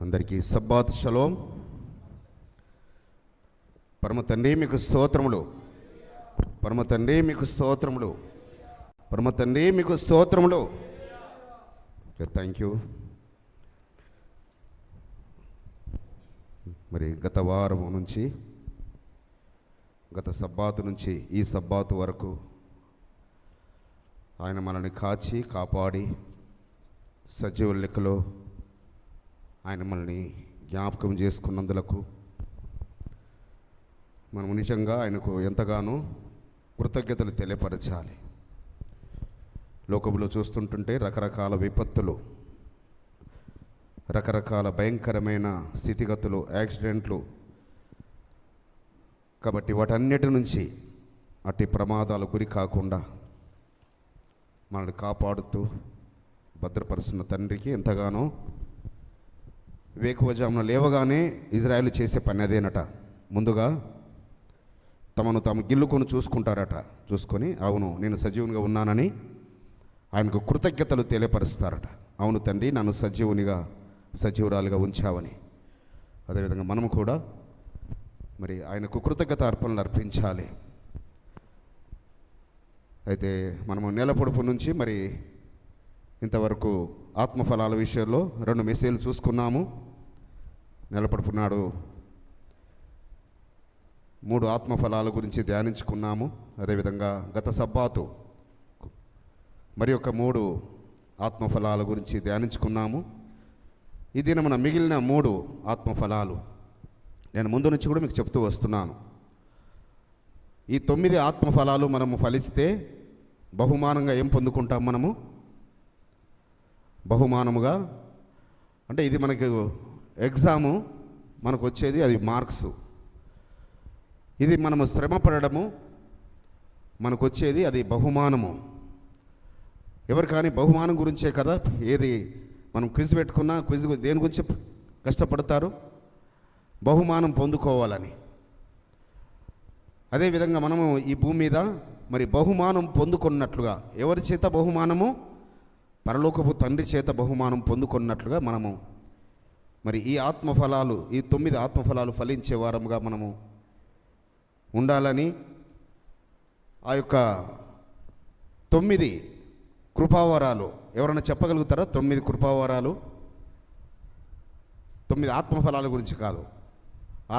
అందరికీ Sabbath shalom. పరమ తండ్రి మీకు స్తోత్రములు, పరమ తండ్రి మీకు స్తోత్రములు, పరమ తండ్రి మీకు స్తోత్రములు. Thank you. మరి గత వారం నుంచి, గత సబ్బాతు నుంచి ఈ సబ్బాతు వరకు ఆయన మనల్ని కాచి కాపాడి సజీవ లెక్కలో ఆయన మనల్ని జ్ఞాపకం చేసుకున్నందులకు మనం నిజంగా ఆయనకు ఎంతగానో కృతజ్ఞతలు తెలియపరచాలి. లోకంలో చూస్తుంటుంటే రకరకాల విపత్తులు, రకరకాల భయంకరమైన స్థితిగతులు, యాక్సిడెంట్లు, కాబట్టి వాటన్నిటి నుంచి అట్టి ప్రమాదాలు గురి కాకుండా మనల్ని కాపాడుతూ భద్రపరుస్తున్న తండ్రికి ఎంతగానో వేకువజామున లేవగానే ఇజ్రాయేలు చేసే పని అదేనట. ముందుగా తమను తాము గిల్లుకొని చూసుకుంటారట. చూసుకొని అవును నేను సజీవునిగా ఉన్నానని ఆయనకు కృతజ్ఞతలు తెలియపరుస్తారట. అవును తండ్రి, నన్ను సజీవురాలుగా ఉంచావని. అదేవిధంగా మనము కూడా మరి ఆయనకు కృతజ్ఞత అర్పణలు అర్పించాలి. అయితే మనము నెల పొడుపు నుంచి మరి ఇంతవరకు ఆత్మఫలాల విషయంలో 2 మెసేజ్లు చూసుకున్నాము. నెలపడుపు నాడు 3 ఆత్మఫలాల గురించి ధ్యానించుకున్నాము. అదేవిధంగా గత సబ్బాతు మరి ఒక 3 ఆత్మఫలాల గురించి ధ్యానించుకున్నాము. ఈ దిన మన మిగిలిన 3 ఆత్మఫలాలు నేను ముందు నుంచి కూడా మీకు చెప్తూ వస్తున్నాను. ఈ 9 ఆత్మఫలాలు మనము ఫలిస్తే బహుమానంగా ఏం పొందుకుంటాం? మనము బహుమానముగా అంటే ఇది మనకు ఎగ్జాము మనకు వచ్చేది, అది మార్క్స్. ఇది మనము శ్రమ పడడము మనకు వచ్చేది, అది బహుమానము. ఎవరు కానీ బహుమానం గురించే కదా ఏది మనం క్విజ్ పెట్టుకున్నా, క్విజ్ దేని గురించి కష్టపడతారు? బహుమానం పొందుకోవాలని. అదేవిధంగా మనము ఈ భూమి మీద మరి బహుమానం పొందుకున్నట్లుగా, ఎవరి చేత బహుమానము? పరలోకపు తండ్రి చేత బహుమానం పొందుకున్నట్లుగా మనము మరి ఈ ఆత్మఫలాలు, ఈ 9 ఆత్మఫలాలు ఫలించే వారముగా మనము ఉండాలని, ఆ యొక్క 9 కృపావరాలు ఎవరైనా చెప్పగలుగుతారా? 9 కృపావరాలు, 9 ఆత్మఫలాల గురించి కాదు,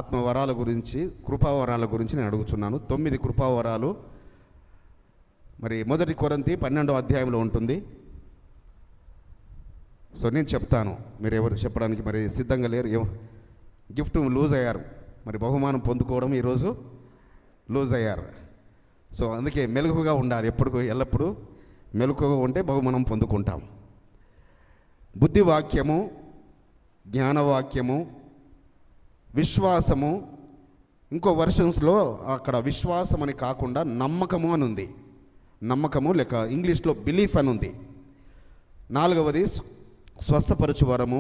ఆత్మవరాల గురించి, కృపావరాల గురించి నేను అడుగుతున్నాను. 9 కృపావరాలు మరి 1 కొరింథీ 12వ అధ్యాయంలో ఉంటుంది. సో నేను చెప్తాను, మీరు ఎవరు చెప్పడానికి మరి సిద్ధంగా లేరు. గిఫ్ట్ లూజ్ అయ్యారు, మరి బహుమానం పొందుకోవడం ఈరోజు లూజ్ అయ్యారు. సో అందుకే మెలకుగా ఉండాలి. ఎల్లప్పుడూ మెలకుగా ఉంటే బహుమానం పొందుకుంటాం. బుద్ధివాక్యము, జ్ఞానవాక్యము, విశ్వాసము. ఇంకో వర్షన్స్లో అక్కడ విశ్వాసం అని కాకుండా నమ్మకము అని ఉంది. నమ్మకము లేక ఇంగ్లీష్లో బిలీఫ్ అని ఉంది. 4వది స్వస్థపరచు వరము,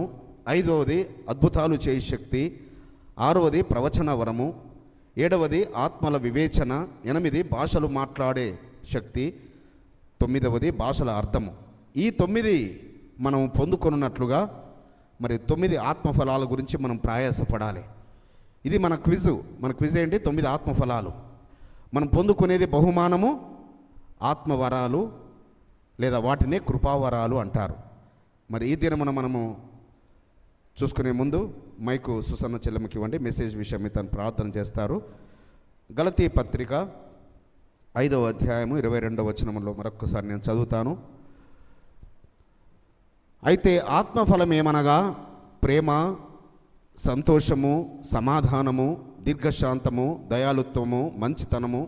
5వది అద్భుతాలు చేయి శక్తి, 6వది ప్రవచన వరము, 7వది ఆత్మల వివేచన, 8 భాషలు మాట్లాడే శక్తి, 9వది భాషల అర్థము. ఈ 9 మనం పొందుకొనున్నట్లుగా మరి 9 ఆత్మఫలాల గురించి మనం ప్రయాసపడాలి. ఇది మన క్విజ్. మన క్విజ్ ఏంటి? 9 ఆత్మఫలాలు. మనం పొందుకునేది బహుమానము, ఆత్మవరాలు లేదా వాటినే కృపావరాలు అంటారు. మరి ఈ దినమున మనము చూసుకునే ముందు మైకు సుసన్న చెల్లెమ్మకి ఇవ్వండి. మెసేజ్ విషయం తను ప్రార్థన చేస్తారు. గలతీ పత్రిక 5వ అధ్యాయము 22వ వచనంలో మరొకసారి నేను చదువుతాను. అయితే ఆత్మఫలం ఏమనగా ప్రేమ, సంతోషము, సమాధానము, దీర్ఘశాంతము, దయాళుత్వము, మంచితనము,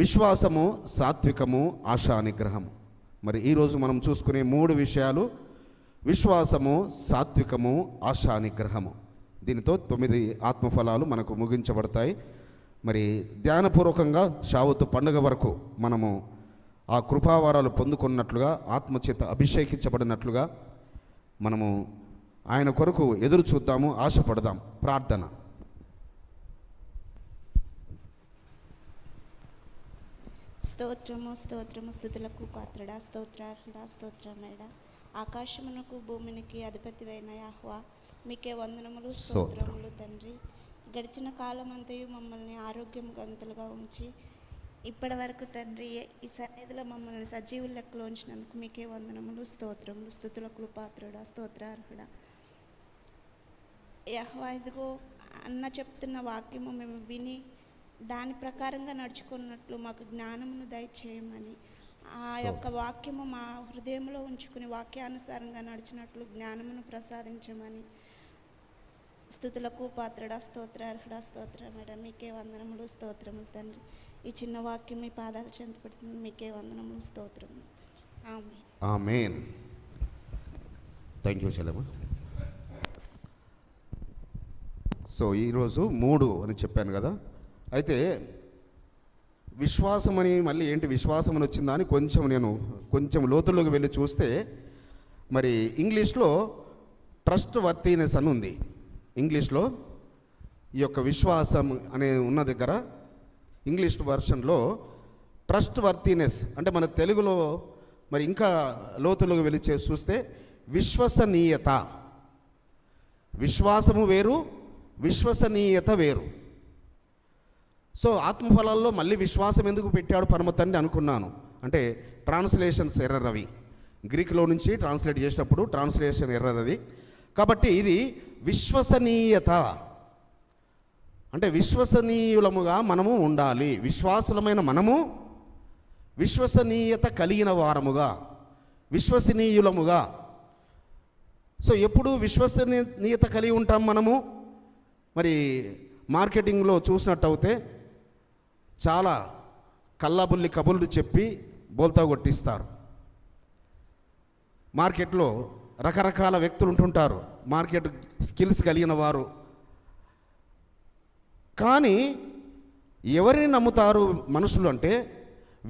విశ్వాసము, సాత్వికము, ఆశా నిగ్రహము. మరి ఈరోజు మనం చూసుకునే 3 విషయాలు విశ్వాసము, సాత్వికము, ఆశా నిగ్రహము. దీనితో 9 ఆత్మఫలాలు మనకు ముగించబడతాయి. మరి ధ్యానపూర్వకంగా షావతు పండుగ వరకు మనము ఆ కృపావారాలు పొందుకున్నట్లుగా, ఆత్మచేత అభిషేకించబడినట్లుగా మనము ఆయన కొరకు ఎదురు చూద్దాము, ఆశపడదాం. ప్రార్థన. స్తోత్రము స్తోత్రము స్తుతులకు పాత్రడా, స్తోత్రార్హుడా, స్తోత్రమేడా, ఆకాశమునకు భూమినికి అధిపతివైన యెహోవా, మీకే వందనములు స్తోత్రములు తండ్రి. గడిచిన కాలం అంతయు మమ్మల్ని ఆరోగ్యవంతులుగా ఉంచి ఇప్పటి వరకు తండ్రి ఈ సన్నిధిలో మమ్మల్ని సజీవుల లెక్కలో ఉంచినందుకు మీకే వందనములు స్తోత్రములు. స్తుతులకు పాత్రుడా, స్తోత్రార్హుడా యెహోవా, ఇదిగో అన్న చెప్తున్న వాక్యము మేము విని దాని ప్రకారంగా నడుచుకున్నట్లు మాకు జ్ఞానమును దయచేయమని, ఆ యొక్క వాక్యము మా హృదయంలో ఉంచుకుని వాక్యానుసారంగా నడిచినట్లు జ్ఞానమును ప్రసాదించమని. స్తుతులకు పాత్రుడా, స్తోత్రార్హుడా, స్తోత్రమేడ మీకే వందనములు స్తోత్రములు తండ్రి. ఈ చిన్న వాక్యం మీ పాదాలు చెంత పెడుతుంది, మీకే వందనములు స్తోత్రములు. ఆమేన్. ఆమేన్. Thank you Chellemma. సో ఈరోజు 3 అని చెప్పాను కదా. అయితే విశ్వాసం అని మళ్ళీ ఏంటి విశ్వాసం అని వచ్చిందా అని కొంచెం లోతుల్లోకి వెళ్ళి చూస్తే, మరి ఇంగ్లీష్లో ట్రస్ట్ వర్తీనెస్ అని ఉంది. ఇంగ్లీష్లో ఈ యొక్క విశ్వాసం అనే ఉన్న దగ్గర ఇంగ్లీష్ వర్షన్లో ట్రస్ట్ వర్తీనెస్ అంటే మన తెలుగులో మరి ఇంకా లోతుల్లోకి వెళ్ళి చూస్తే విశ్వసనీయత. విశ్వాసము వేరు, విశ్వసనీయత వేరు. సో ఆత్మఫలాల్లో మళ్ళీ విశ్వాసం ఎందుకు పెట్టాడు పరమ తండ్రి అనుకున్నాను. అంటే ట్రాన్స్లేషన్స్ ఎర్రర్ అవి, గ్రీక్లో నుంచి ట్రాన్స్లేట్ చేసినప్పుడు ట్రాన్స్లేషన్ ఎర్రర్ అది. కాబట్టి ఇది విశ్వసనీయత అంటే విశ్వసనీయులముగా మనము ఉండాలి. విశ్వాసులమైన మనము విశ్వసనీయత కలిగిన వారముగా, విశ్వసనీయులముగా. సో ఎప్పుడు విశ్వసనీయత కలిగి ఉంటాం మనము? మరి మార్కెటింగ్లో చూసినట్టయితే చాలా కల్లాబుల్లి కబుర్లు చెప్పి బోల్తా కొట్టిస్తారు. మార్కెట్లో రకరకాల వ్యక్తులు ఉంటుంటారు, మార్కెట్ స్కిల్స్ కలిగిన వారు. కానీ ఎవరిని నమ్ముతారు మనుషులు అంటే,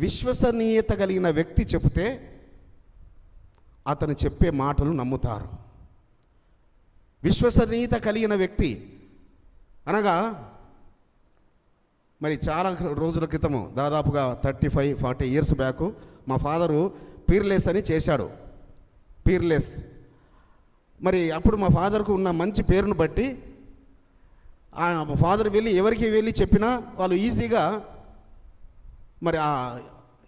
విశ్వసనీయత కలిగిన వ్యక్తి చెబితే అతను చెప్పే మాటలు నమ్ముతారు. విశ్వసనీయత కలిగిన వ్యక్తి అనగా మరి చాలా రోజుల క్రితము, దాదాపుగా 35-40 ఇయర్స్ బ్యాక్ మా ఫాదరు పీర్లెస్ అని చేశాడు. పీర్లెస్. మరి అప్పుడు మా ఫాదర్కు ఉన్న మంచి పేరును బట్టి మా ఫాదర్ ఎవరికి వెళ్ళి చెప్పినా వాళ్ళు ఈజీగా మరి ఆ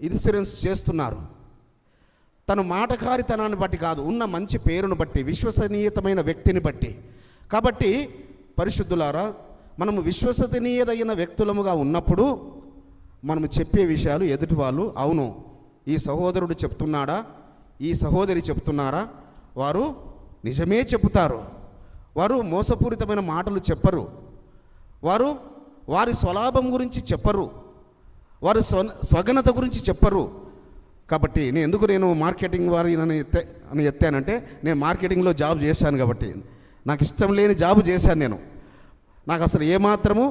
ఇన్సూరెన్స్ చేస్తున్నారు. తను మాటకారితనాన్ని బట్టి కాదు, ఉన్న మంచి పేరును బట్టి, విశ్వసనీయతమైన వ్యక్తిని బట్టి. కాబట్టి పరిశుద్ధులారా, మనము విశ్వసనీయమైన వ్యక్తులముగా ఉన్నప్పుడు మనము చెప్పే విషయాలు ఎదుటి వాళ్ళు అవును ఈ సహోదరుడు చెప్తున్నాడా, ఈ సహోదరి చెప్తున్నారా, వారు నిజమే చెబుతారు. వారు మోసపూరితమైన మాటలు చెప్పరు, వారు వారి స్వలాభం గురించి చెప్పరు, వారు స్వఘనత గురించి చెప్పరు. కాబట్టి నేను మార్కెటింగ్ వారిని ఎత్తానంటే, నేను మార్కెటింగ్లో జాబ్ చేశాను కాబట్టి నాకు ఇష్టం లేని జాబ్ చేశాను. నాకు అసలు ఏమాత్రము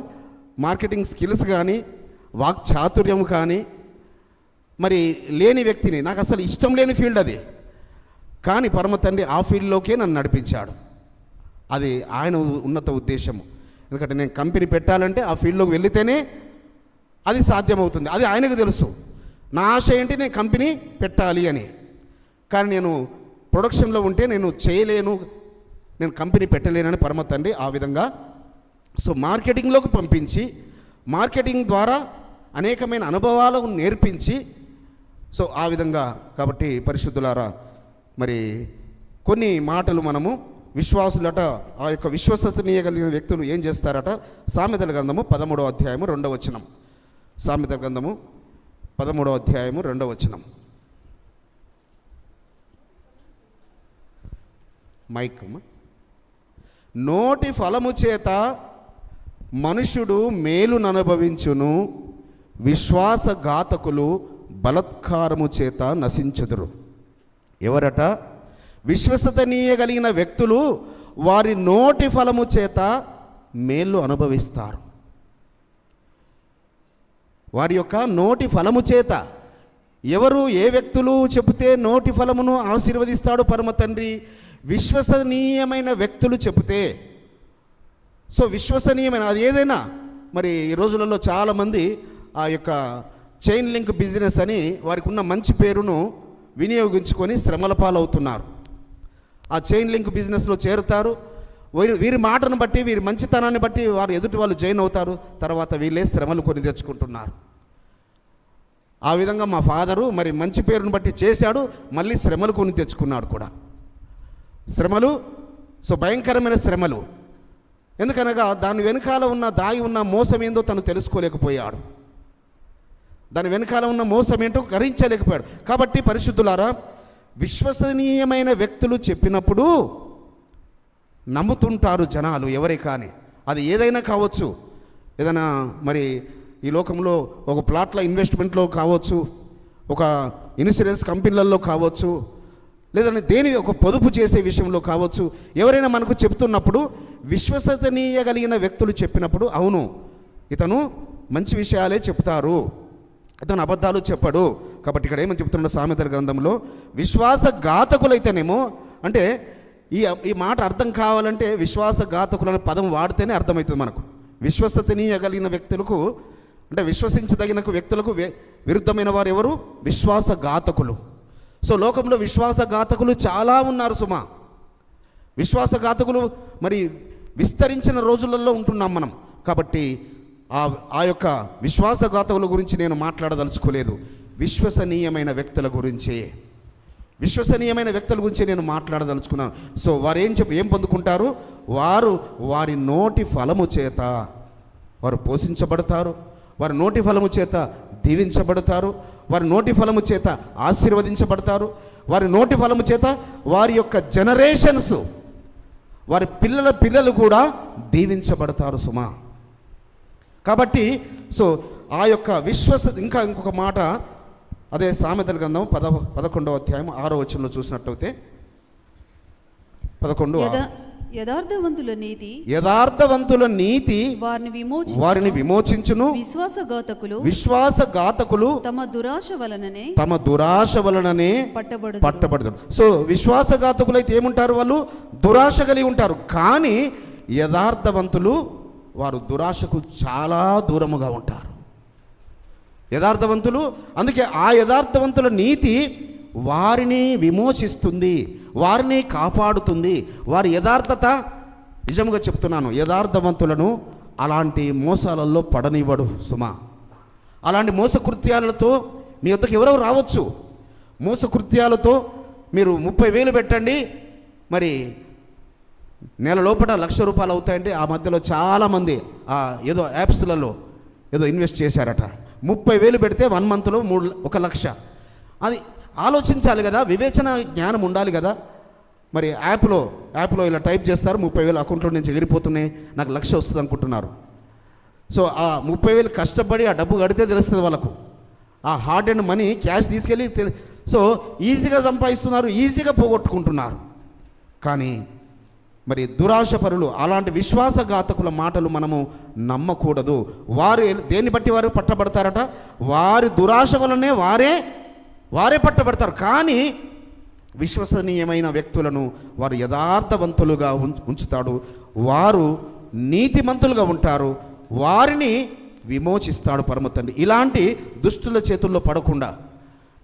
మార్కెటింగ్ స్కిల్స్ కానీ వాక్చాతుర్యం కానీ మరి లేని వ్యక్తిని, నాకు అసలు ఇష్టం లేని ఫీల్డ్ అది. కానీ పరమ తండ్రి ఆ ఫీల్డ్లోకే నన్ను నడిపించాడు. అది ఆయన ఉన్నత ఉద్దేశము. ఎందుకంటే నేను కంపెనీ పెట్టాలంటే ఆ ఫీల్డ్లోకి వెళితేనే అది సాధ్యమవుతుంది. అది ఆయనకు తెలుసు. నా ఆశ ఏంటి, నేను కంపెనీ పెట్టాలి అని. కానీ నేను ప్రొడక్షన్లో ఉంటే నేను చేయలేను, నేను కంపెనీ పెట్టలేనని పరమ తండ్రి ఆ విధంగా సో మార్కెటింగ్లోకి పంపించి, మార్కెటింగ్ ద్వారా అనేకమైన అనుభవాలను నేర్పించి, సో ఆ విధంగా. కాబట్టి పరిశుద్ధులారా, మరి కొన్ని మాటలు మనము విశ్వాసులట, ఆ యొక్క విశ్వసనీయ కలిగిన వ్యక్తులు ఏం చేస్తారట? సామెతల గ్రంథము 13వ అధ్యాయము 2వ వచనం. సామెతల గ్రంథము 13వ అధ్యాయము 2వ వచనం. మైక్. నోటి ఫలము చేత మనుషుడు మేలుననుభవించును, విశ్వాసఘాతకులు బలత్కారము చేత నశించుదురు. ఎవరట? విశ్వసనీయ కలిగిన వ్యక్తులు వారి నోటి ఫలము చేత మేలు అనుభవిస్తారు. వారి యొక్క నోటి ఫలము చేత. ఎవరు, ఏ వ్యక్తులు చెబితే నోటి ఫలమును ఆశీర్వదిస్తాడు పరమ తండ్రి? విశ్వసనీయమైన వ్యక్తులు చెబితే. సో విశ్వసనీయమైన అది ఏదైనా. మరి ఈ రోజులలో చాలామంది ఆ యొక్క చైన్ లింక్ బిజినెస్ అని వారికి ఉన్న మంచి పేరును వినియోగించుకొని శ్రమల పాలవుతున్నారు. ఆ చైన్ లింక్ బిజినెస్లో చేరుతారు. వీరి మాటను బట్టి, వీరి మంచితనాన్ని బట్టి వారు ఎదుటి వాళ్ళు జైన్ అవుతారు. తర్వాత వీళ్ళే శ్రమలు కొని తెచ్చుకుంటున్నారు. ఆ విధంగా మా ఫాదరు మరి మంచి పేరును బట్టి చేశాడు, మళ్ళీ శ్రమలు కొని తెచ్చుకున్నాడు కూడా. శ్రమలు, సో భయంకరమైన శ్రమలు. ఎందుకనగా దాని వెనకాల ఉన్న దాగి ఉన్న మోసం ఏందో తను తెలుసుకోలేకపోయాడు. దాని వెనకాల ఉన్న మోసం ఏంటో గ్రహించలేకపోయాడు. కాబట్టి పరిశుద్ధులారా, విశ్వసనీయమైన వ్యక్తులు చెప్పినప్పుడు నమ్ముతుంటారు జనాలు, ఎవరే కానీ. అది ఏదైనా కావచ్చు. ఏదైనా మరి ఈ లోకంలో ఒక ప్లాట్ల ఇన్వెస్ట్మెంట్లో కావచ్చు, ఒక ఇన్సూరెన్స్ కంపెనీలలో కావచ్చు, లేదంటే దేని ఒక పొదుపు చేసే విషయంలో కావచ్చు. ఎవరైనా మనకు చెప్తున్నప్పుడు, విశ్వసనీయగలిగిన వ్యక్తులు చెప్పినప్పుడు, అవును ఇతను మంచి విషయాలే చెప్తారు, ఇతను అబద్ధాలు చెప్పడు. కాబట్టి ఇక్కడ ఏమని చెప్తున్నాడు సామెతల గ్రంథంలో, విశ్వాసఘాతకులైతేనేమో, అంటే ఈ మాట అర్థం కావాలంటే విశ్వాసఘాతకులు అనే పదం వాడితేనే అర్థమవుతుంది మనకు. విశ్వసనీయగలిగిన వ్యక్తులకు, అంటే విశ్వసించదగిన వ్యక్తులకు విరుద్ధమైన వారు ఎవరు? విశ్వాసఘాతకులు. సో లోకంలో విశ్వాసఘాతకులు చాలా ఉన్నారు సుమా. విశ్వాసఘాతకులు మరి విస్తరించిన రోజులలో ఉంటున్నాం మనం. కాబట్టి ఆ యొక్క విశ్వాసఘాతకుల గురించి నేను మాట్లాడదలుచుకోలేదు. విశ్వసనీయమైన వ్యక్తుల గురించి, విశ్వసనీయమైన వ్యక్తుల గురించి నేను మాట్లాడదలుచుకున్నాను. సో వారు ఏం పొందుకుంటారు? వారి నోటి ఫలము చేత వారు పోషించబడతారు, వారి నోటి ఫలము చేత దీవించబడతారు, వారి నోటి ఫలము చేత ఆశీర్వదించబడతారు, వారి నోటి ఫలము చేత వారి యొక్క జనరేషన్స్, వారి పిల్లలు కూడా దీవించబడతారు సుమా. కాబట్టి సో ఆ యొక్క ఇంకొక మాట, అదే సామెతల గ్రంథం 11వ అధ్యాయం 6వ వచనంలో చూసినట్టయితే, 11 యథార్థవంతుల నీతి వారిని విమోచించును, విశ్వాసఘాతకులు తమ దురాశ వలననే పట్టబడతారు. సో విశ్వాసఘాతకులు అయితే ఏముంటారు? వాళ్ళు దురాశ కలిగి ఉంటారు. కానీ యథార్థవంతులు వారు దురాశకు చాలా దూరముగా ఉంటారు. యథార్థవంతులు, అందుకే ఆ యథార్థవంతుల నీతి వారిని విమోచిస్తుంది, వారిని కాపాడుతుంది. వారి యథార్థత, నిజంగా చెప్తున్నాను, యథార్థవంతులను అలాంటి మోసాలలో పడనివ్వడు సుమా. అలాంటి మోసకృత్యాలతో మీ వద్దకు ఎవరో రావచ్చు. మోసకృత్యాలతో మీరు 30,000 పెట్టండి, మరి నెల లోపల ₹1,00,000 అవుతాయంటే, ఆ మధ్యలో చాలామంది ఏదో యాప్స్లలో ఏదో ఇన్వెస్ట్ చేశారట. 30,000 పెడితే 1 మంత్లో 1,00,000. అది ఆలోచించాలి కదా, వివేచన జ్ఞానం ఉండాలి కదా. మరి యాప్లో ఇలా టైప్ చేస్తారు, 30,000 అకౌంట్లో నుంచి ఎగిరిపోతున్నాయి, నాకు 1,00,000 వస్తుంది అనుకుంటున్నారు. సో ఆ 30,000 కష్టపడి ఆ డబ్బు కడితే తెలుస్తుంది వాళ్ళకు. ఆ హార్డ్ అండ్ మనీ క్యాష్ తీసుకెళ్ళి సో ఈజీగా సంపాదిస్తున్నారు, ఈజీగా పోగొట్టుకుంటున్నారు. కానీ మరి దురాశపరులు, అలాంటి విశ్వాసఘాతకుల మాటలు మనము నమ్మకూడదు. వారు దేన్ని బట్టి వారు పట్టబడతారట? వారి దురాశ వలనే వారే పట్టబడతారు. కానీ విశ్వసనీయమైన వ్యక్తులను వారు యథార్థవంతులుగా ఉంచుతాడు, వారు నీతిమంతులుగా ఉంటారు, వారిని విమోచిస్తాడు పరమ తండ్రి. ఇలాంటి దుష్టుల చేతుల్లో పడకుండా,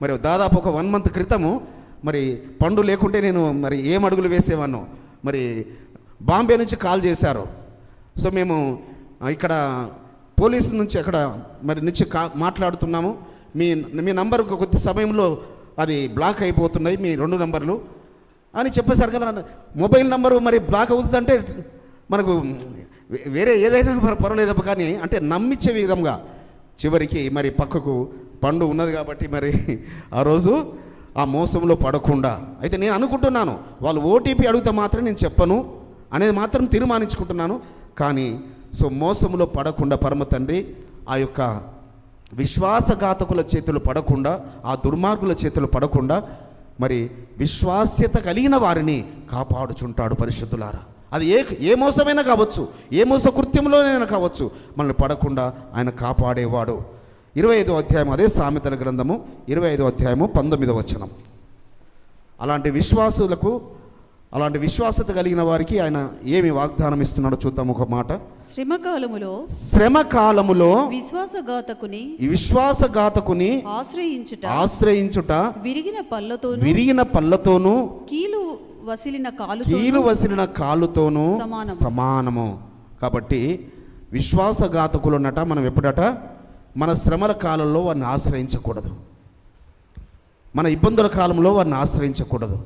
మరి దాదాపు ఒక 1 మంత్ క్రితము మరి పండు లేకుంటే నేను మరి ఏం అడుగులు వేసేవాను. మరి బాంబే నుంచి కాల్ చేశారు. సో మేము ఇక్కడ పోలీసు నుంచి మాట్లాడుతున్నాము, మీ నంబర్ కొద్ది సమయంలో అది బ్లాక్ అయిపోతున్నాయి, మీ 2 నంబర్లు అని చెప్పేసరికి కదా, మొబైల్ నంబరు మరి బ్లాక్ అవుతుందంటే మనకు వేరే ఏదైనా పర్వాలేదు కానీ, అంటే నమ్మించే విధంగా చివరికి మరి పక్కకు పండు ఉన్నది కాబట్టి మరి ఆ రోజు ఆ మోసంలో పడకుండా. అయితే నేను అనుకుంటున్నాను, వాళ్ళు ఓటీపీ అడిగితే మాత్రం నేను చెప్పను అనేది మాత్రం తీర్మానించుకుంటున్నాను. కానీ సో మోసంలో పడకుండా పరమ తండ్రి ఆ యొక్క విశ్వాసఘాతకుల చేతులు పడకుండా, ఆ దుర్మార్గుల చేతులు పడకుండా మరి విశ్వాస్యత కలిగిన వారిని కాపాడుచుంటాడు పరిశుద్ధులారా. అది ఏ మోసమైనా కావచ్చు, ఏ మోస కృత్యంలోనైనా కావచ్చు, మనల్ని పడకుండా ఆయన కాపాడేవాడు. 25వ అధ్యాయం, అదే సామెతల గ్రంథము 25వ అధ్యాయము 19వ వచనం. అలాంటి అలాంటి విశ్వాసత కలిగిన వారికి ఆయన ఏమి వాగ్దానం ఇస్తున్నాడో చూద్దాం. ఒక మాట, శ్రమకాలములో విశ్వాసఘాతకుని ఆశ్రయించుట విరిగిన పళ్ళతోనూ వసిలిన కీలు వసిలిన కాలుతోనూ సమానము. సమానము. కాబట్టి విశ్వాసఘాతకులున్నట మనం ఎప్పుడట మన శ్రమల కాలంలో వారిని ఆశ్రయించకూడదు, మన ఇబ్బందుల కాలంలో వారిని ఆశ్రయించకూడదు,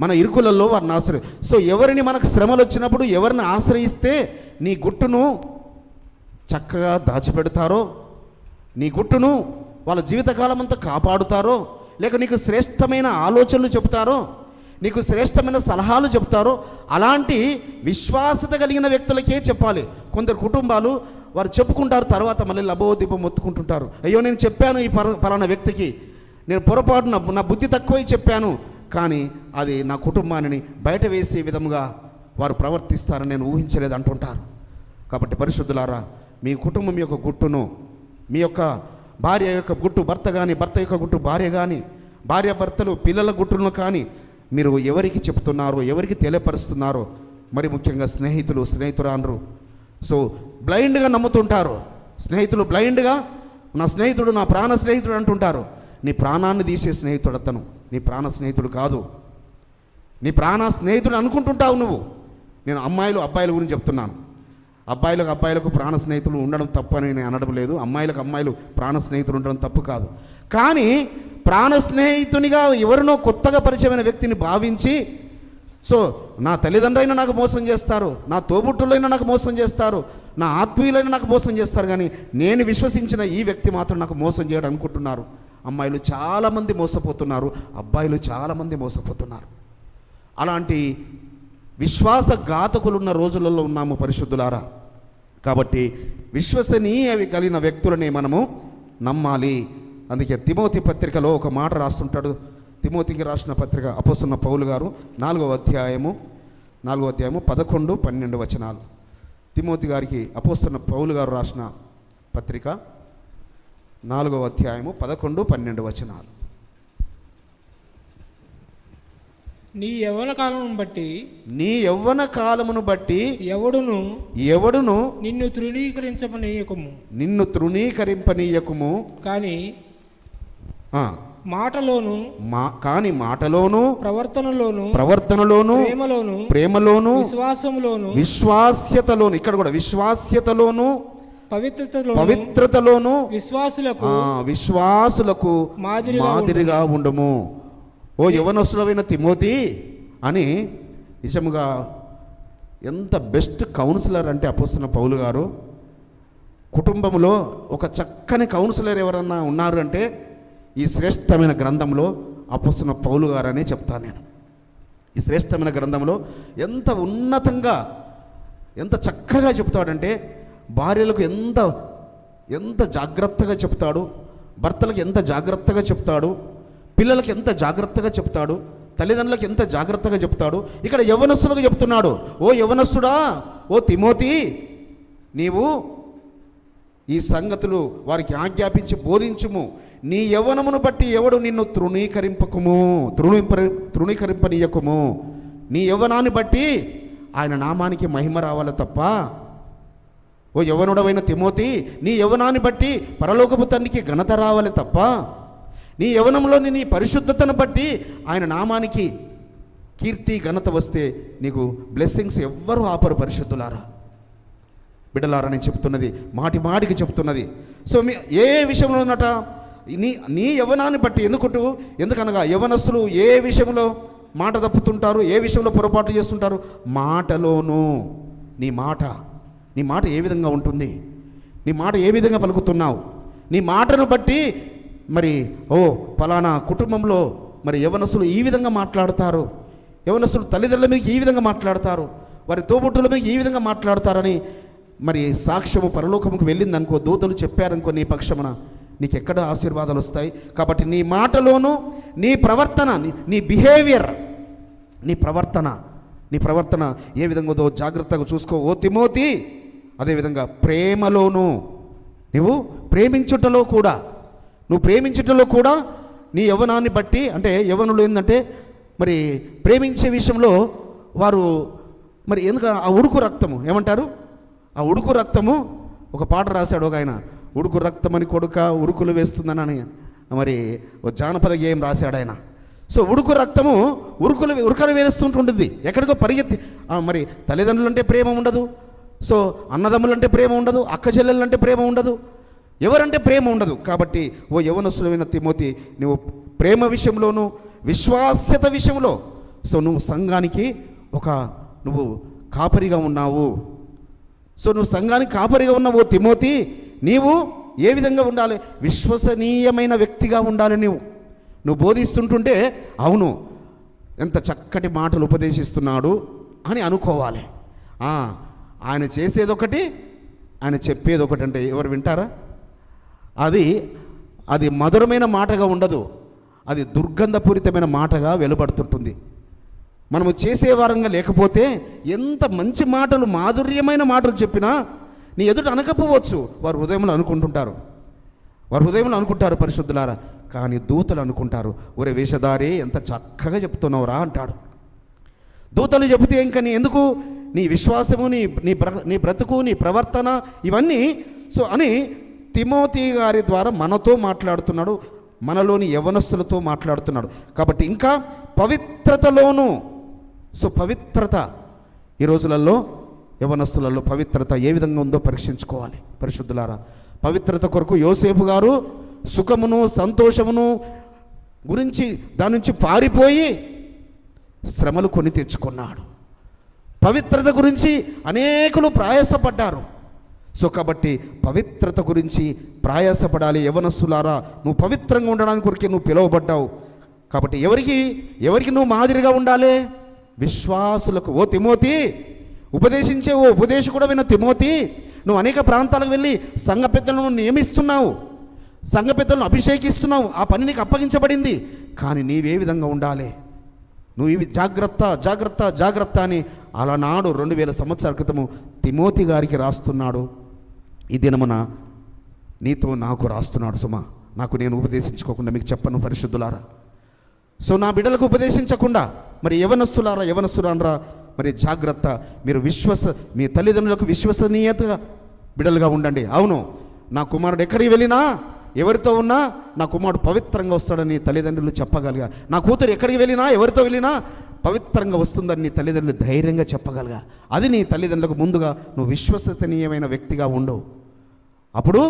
మన ఇరుకులలో వారిని సో ఎవరిని మనకు శ్రమలు వచ్చినప్పుడు ఎవరిని ఆశ్రయిస్తే నీ గుట్టును చక్కగా దాచిపెడతారో, నీ గుట్టును వాళ్ళ జీవితకాలం అంతా కాపాడుతారో, లేక నీకు శ్రేష్టమైన ఆలోచనలు చెప్తారో, నీకు శ్రేష్టమైన సలహాలు చెప్తారో అలాంటి విశ్వాసత కలిగిన వ్యక్తులకే చెప్పాలి. కొందరు కుటుంబాలు వారు చెప్పుకుంటారు, తర్వాత మళ్ళీ లబోదీపం మొత్తుకుంటుంటారు. అయ్యో నేను చెప్పాను ఈ పలానా వ్యక్తికి, నేను పొరపాటున నా బుద్ధి తక్కువై చెప్పాను, కానీ అది నా కుటుంబాన్ని బయట వేసే విధముగా వారు ప్రవర్తిస్తారని నేను ఊహించలేదు అంటుంటారు. కాబట్టి పరిశుద్ధులారా, మీ కుటుంబం యొక్క గుట్టును, మీ యొక్క భార్య యొక్క గుట్టు భర్త కానీ, భర్త యొక్క గుట్టు భార్య కానీ, భార్య భర్తలు పిల్లల గుట్టును కానీ మీరు ఎవరికి చెప్తున్నారో, ఎవరికి తెలియపరుస్తున్నారో, మరి ముఖ్యంగా స్నేహితురాండ్రు సో బ్లైండ్గా నమ్ముతుంటారు. స్నేహితులు బ్లైండ్గా నా స్నేహితుడు నా ప్రాణ స్నేహితుడు అంటుంటారు. నీ ప్రాణాన్ని తీసే స్నేహితుడు అతను, నీ ప్రాణ స్నేహితుడు కాదు. నీ ప్రాణ స్నేహితుడు అనుకుంటుంటావు నువ్వు. నేను అబ్బాయిల గురించి చెప్తున్నాను. అబ్బాయిలకు ప్రాణ స్నేహితులు ఉండడం తప్పని నేను అనడం లేదు. అమ్మాయిలు ప్రాణ స్నేహితులు ఉండడం తప్పు కాదు. కానీ ప్రాణ స్నేహితునిగా ఎవరినో కొత్తగా పరిచయమైన వ్యక్తిని భావించి, సో నా తల్లిదండ్రులైనా నాకు మోసం చేస్తారు, నా తోబుట్టులైనా నాకు మోసం చేస్తారు, నా ఆత్మీయులైనా నాకు మోసం చేస్తారు, కానీ నేను విశ్వసించిన ఈ వ్యక్తి మాత్రం నాకు మోసం చేయడం అనుకుంటున్నారు. అమ్మాయిలు చాలామంది మోసపోతున్నారు, అబ్బాయిలు చాలామంది మోసపోతున్నారు. అలాంటి విశ్వాసఘాతకులున్న రోజులలో ఉన్నాము పరిశుద్ధులారా. కాబట్టి విశ్వసనీయ కలిగిన వ్యక్తులని మనము నమ్మాలి. అందుకే తిమోతి పత్రికలో ఒక మాట రాస్తుంటాడు. తిమోతికి రాసిన పత్రిక అపోస్తలుడైన పౌలు గారు 4వ అధ్యాయము 11-12 వచనాలు. తిమోతి గారికి అపోస్తలుడైన పౌలు గారు రాసిన పత్రిక 4వ అధ్యాయము 11-12 వచనాలు. నీ యవ్వన కాలమును బట్టి ఎవడును నిన్ను తృణీకరింపనీయకుము కానీ మాటలోను ప్రవర్తనలోను ప్రేమలోను విశ్వాస్యతలోను, ఇక్కడ కూడా విశ్వాస్యతలోను పవిత్రతలోను విశ్వాసులకు మాదిరిగా ఉండుము. ఓ యవ్వనస్తుడైన తిమోతి అని నిజముగా ఎంత బెస్ట్ కౌన్సిలర్ అంటే అపోస్తలుడైన పౌలు గారు. కుటుంబంలో ఒక చక్కని కౌన్సిలర్ ఎవరన్నా ఉన్నారు అంటే ఈ శ్రేష్టమైన గ్రంథంలో అపోస్తలుడైన పౌలు గారు అనే చెప్తాను నేను. ఈ శ్రేష్టమైన గ్రంథంలో ఎంత ఉన్నతంగా ఎంత చక్కగా చెప్తాడంటే, భార్యలకు ఎంత జాగ్రత్తగా చెప్తాడు, భర్తలకు ఎంత జాగ్రత్తగా చెప్తాడు, పిల్లలకు ఎంత జాగ్రత్తగా చెప్తాడు, తల్లిదండ్రులకు ఎంత జాగ్రత్తగా చెప్తాడు. ఇక్కడ యవ్వనస్తులకు చెప్తున్నాడు, ఓ యవ్వనస్తుడా, ఓ తిమోతి, నీవు ఈ సంగతులు వారికి ఆజ్ఞాపించి బోధించుము. నీ యవ్వనమును బట్టి ఎవడు నిన్ను తృణీకరింపనీయకుము. నీ యవ్వనాన్ని బట్టి ఆయన నామానికి మహిమ రావాలి తప్ప, ఓ యవ్వనుడవైన తిమోతి, నీ యవ్వనాన్ని బట్టి పరలోకపు తండ్రికి ఘనత రావాలి తప్ప, నీ యవ్వనంలోని నీ పరిశుద్ధతను బట్టి ఆయన నామానికి కీర్తి ఘనత వస్తే నీకు బ్లెస్సింగ్స్ ఎవ్వరూ ఆపరు. పరిశుద్ధులారా, బిడ్డలారా, నేను చెప్తున్నది మాటికి చెప్తున్నది. సో ఏ విషయంలో ఉన్నట నీ యవ్వనాన్ని బట్టి ఎందుకనగా యవ్వనస్తులు ఏ విషయంలో మాట తప్పుతుంటారు, ఏ విషయంలో పొరపాటు చేస్తుంటారు? మాటలోను. నీ మాట ఏ విధంగా ఉంటుంది, నీ మాట ఏ విధంగా పలుకుతున్నావు, నీ మాటను బట్టి మరి ఫలానా కుటుంబంలో మరి యవ్వనస్తులు ఈ విధంగా మాట్లాడతారు, యవ్వనస్తులు తల్లిదండ్రుల మీద ఈ విధంగా మాట్లాడతారు, వారి తోబుట్టుల మీద ఈ విధంగా మాట్లాడతారని మరి సాక్ష్యము పరలోకముకు వెళ్ళిందనుకో, దూతలు చెప్పారనుకో, నీ పక్షమున నీకు ఎక్కడ ఆశీర్వాదాలు వస్తాయి. కాబట్టి నీ మాటలోను నీ ప్రవర్తన, నీ బిహేవియర్, నీ ప్రవర్తన ఏ విధంగా ఉందో జాగ్రత్తగా చూసుకో ఓ తిమోతి. అదేవిధంగా ప్రేమలోను, నువ్వు ప్రేమించుటలో కూడా నీ యవ్వనాన్ని బట్టి, అంటే యవ్వనులు ఏంటంటే మరి ప్రేమించే విషయంలో వారు మరి ఎందుకు ఆ ఉడుకు రక్తము ఏమంటారు, ఆ ఉడుకు రక్తము ఒక పాట రాశాడు ఒక ఆయన, ఉడుకు రక్తమని కొడుక ఉరుకులు వేస్తుందని మరి జానపద గేయం రాశాడు ఆయన. సో ఉడుకు రక్తము ఉరకలు వేస్తుంటుంటుంది, ఎక్కడికో పరిగెత్తి. మరి తల్లిదండ్రులు అంటే ప్రేమ ఉండదు, సో అన్నదమ్ములంటే ప్రేమ ఉండదు, అక్క చెల్లెలంటే ప్రేమ ఉండదు, ఎవరంటే ప్రేమ ఉండదు. కాబట్టి ఓ యవనస్తుడైన తిమోతి, నువ్వు ప్రేమ విషయంలోనూ విశ్వాస్యత విషయంలో సో నువ్వు సంఘానికి నువ్వు కాపరిగా ఉన్నావు. సో నువ్వు సంఘానికి కాపరిగా ఉన్నావు తిమోతి. నీవు ఏ విధంగా ఉండాలి? విశ్వసనీయమైన వ్యక్తిగా ఉండాలి. నువ్వు బోధిస్తుంటుంటే అవును ఎంత చక్కటి మాటలు ఉపదేశిస్తున్నాడు అని అనుకోవాలి. ఆయన చేసేదొకటి, ఆయన చెప్పేదొకటి. అంటే ఎవరు వింటారా? అది మధురమైన మాటగా ఉండదు, అది దుర్గంధపూరితమైన మాటగా వెలువడుతుంటుంది. మనము చేసేవారంగా లేకపోతే ఎంత మంచి మాటలు, మాధుర్యమైన మాటలు చెప్పినా నీ ఎదుట అనకపోవచ్చు, వారు హృదయంలో అనుకుంటారు పరిశుద్ధులారా. కానీ దూతలు అనుకుంటారు, ఒరే వేషధారి ఎంత చక్కగా చెప్తున్నావురా అంటాడు. దూతలు చెబితే ఇంకా నీ ఎందుకు, నీ విశ్వాసము, నీ బ్రతుకు, నీ ప్రవర్తన ఇవన్నీ సో అని తిమోతి గారి ద్వారా మనతో మాట్లాడుతున్నాడు, మనలోని యవనస్తులతో మాట్లాడుతున్నాడు. కాబట్టి ఇంకా పవిత్రతలోనూ, సో పవిత్రత ఈ రోజులలో యవనస్తులలో పవిత్రత ఏ విధంగా ఉందో పరీక్షించుకోవాలి పరిశుద్ధులారా. పవిత్రత కొరకు యోసేపు గారు సుఖమును సంతోషమును గురించి దాని నుంచి పారిపోయి శ్రమలు కొని తెచ్చుకున్నాడు. పవిత్రత గురించి అనేకులు ప్రయాసపడ్డారు. సో కాబట్టి పవిత్రత గురించి ప్రయాసపడాలి. యవనస్తులారా, నువ్వు పవిత్రంగా ఉండడానికి కొరికే నువ్వు పిలువబడ్డావు. కాబట్టి ఎవరికి నువ్వు మాదిరిగా ఉండాలి? విశ్వాసులకు. ఓ తిమోతి, ఉపదేశించే ఓ ఉపదేశకుడైన తిమోతి, నువ్వు అనేక ప్రాంతాలకు వెళ్ళి సంఘ పెద్దలను నియమిస్తున్నావు, సంఘ పెద్దలను అభిషేకిస్తున్నావు, ఆ పని నీకు అప్పగించబడింది. కానీ నీవే విధంగా ఉండాలి? నువ్వు ఇవి జాగ్రత్త అని అలనాడు 2000 సంవత్సరాల క్రితము తిమోతి గారికి రాస్తున్నాడు. ఈ దినమున నీతో నాకు రాస్తున్నాడు. సుమా, నేను ఉపదేశించుకోకుండా మీకు చెప్పను పరిశుద్ధులారా. సో నా బిడ్డలకు ఉపదేశించకుండా మరి యవనస్తులారా మరి జాగ్రత్త. మీరు మీ తల్లిదండ్రులకు విశ్వసనీయతగా బిడ్డలుగా ఉండండి. అవును, నా కుమారుడు ఎక్కడికి వెళ్ళినా, ఎవరితో ఉన్నా నా కుమారుడు పవిత్రంగా వస్తాడని తల్లిదండ్రులు చెప్పగలిగా. నా కూతురు ఎక్కడికి వెళ్ళినా, ఎవరితో వెళ్ళినా పవిత్రంగా వస్తుందని నీ తల్లిదండ్రులు ధైర్యంగా చెప్పగలిగా. అది నీ తల్లిదండ్రులకు ముందుగా నువ్వు విశ్వసనీయమైన వ్యక్తిగా ఉండవు. అప్పుడు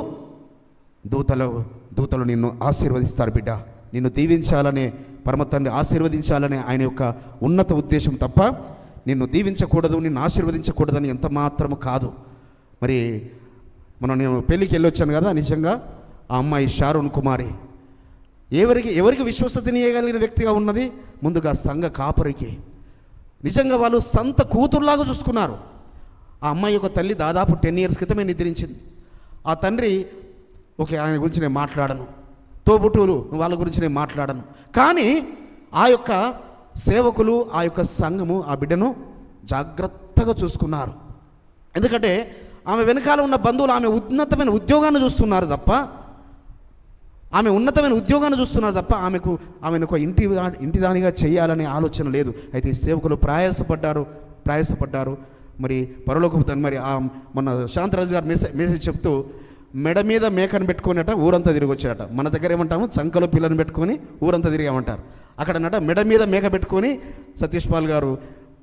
దూతలు నిన్ను ఆశీర్వదిస్తారు. బిడ్డ, నిన్ను దీవించాలనే పరమ తండ్రి ఆశీర్వదించాలనే ఆయన యొక్క ఉన్నత ఉద్దేశం తప్ప నిన్ను దీవించకూడదు, నిన్ను ఆశీర్వదించకూడదని ఎంత మాత్రము కాదు. మరి నేను పెళ్ళికి వెళ్ళొచ్చాను కదా, నిజంగా ఆ అమ్మాయి షారోన్ కుమారి ఎవరికి విశ్వసనీయగలిగిన వ్యక్తిగా ఉన్నది? ముందుగా సంఘ కాపరికి. నిజంగా వాళ్ళు సంత కూతురులాగా చూసుకున్నారు. ఆ అమ్మాయి యొక్క తల్లి దాదాపు 10 years క్రితమే నిద్రించింది. ఆ తండ్రి ఆయన గురించి నేను మాట్లాడను, తోబుటూరు వాళ్ళ గురించి నేను మాట్లాడను. కానీ ఆ యొక్క సేవకులు, ఆ యొక్క సంఘము ఆ బిడ్డను జాగ్రత్తగా చూసుకున్నారు. ఎందుకంటే ఆమె వెనకాల ఉన్న బంధువులు ఆమె ఉన్నతమైన ఉద్యోగాన్ని చూస్తున్నారు తప్ప ఆమెను ఒక ఇంటి దానిగా చేయాలనే ఆలోచన లేదు. అయితే సేవకులు ప్రయాసపడ్డారు. మరి పరలోకపు తండ్రి మరి మొన్న శాంతరాజు గారు మెసేజ్ చెప్తూ మెడ మీద మేకను పెట్టుకునేట ఊరంతా తిరిగి వచ్చాడట. మన దగ్గర ఏమంటాము, చంకలో పిల్లని పెట్టుకొని ఊరంతా తిరిగామంటారు. అక్కడనట మెడ మీద మేక పెట్టుకొని సతీష్ పాల్ గారు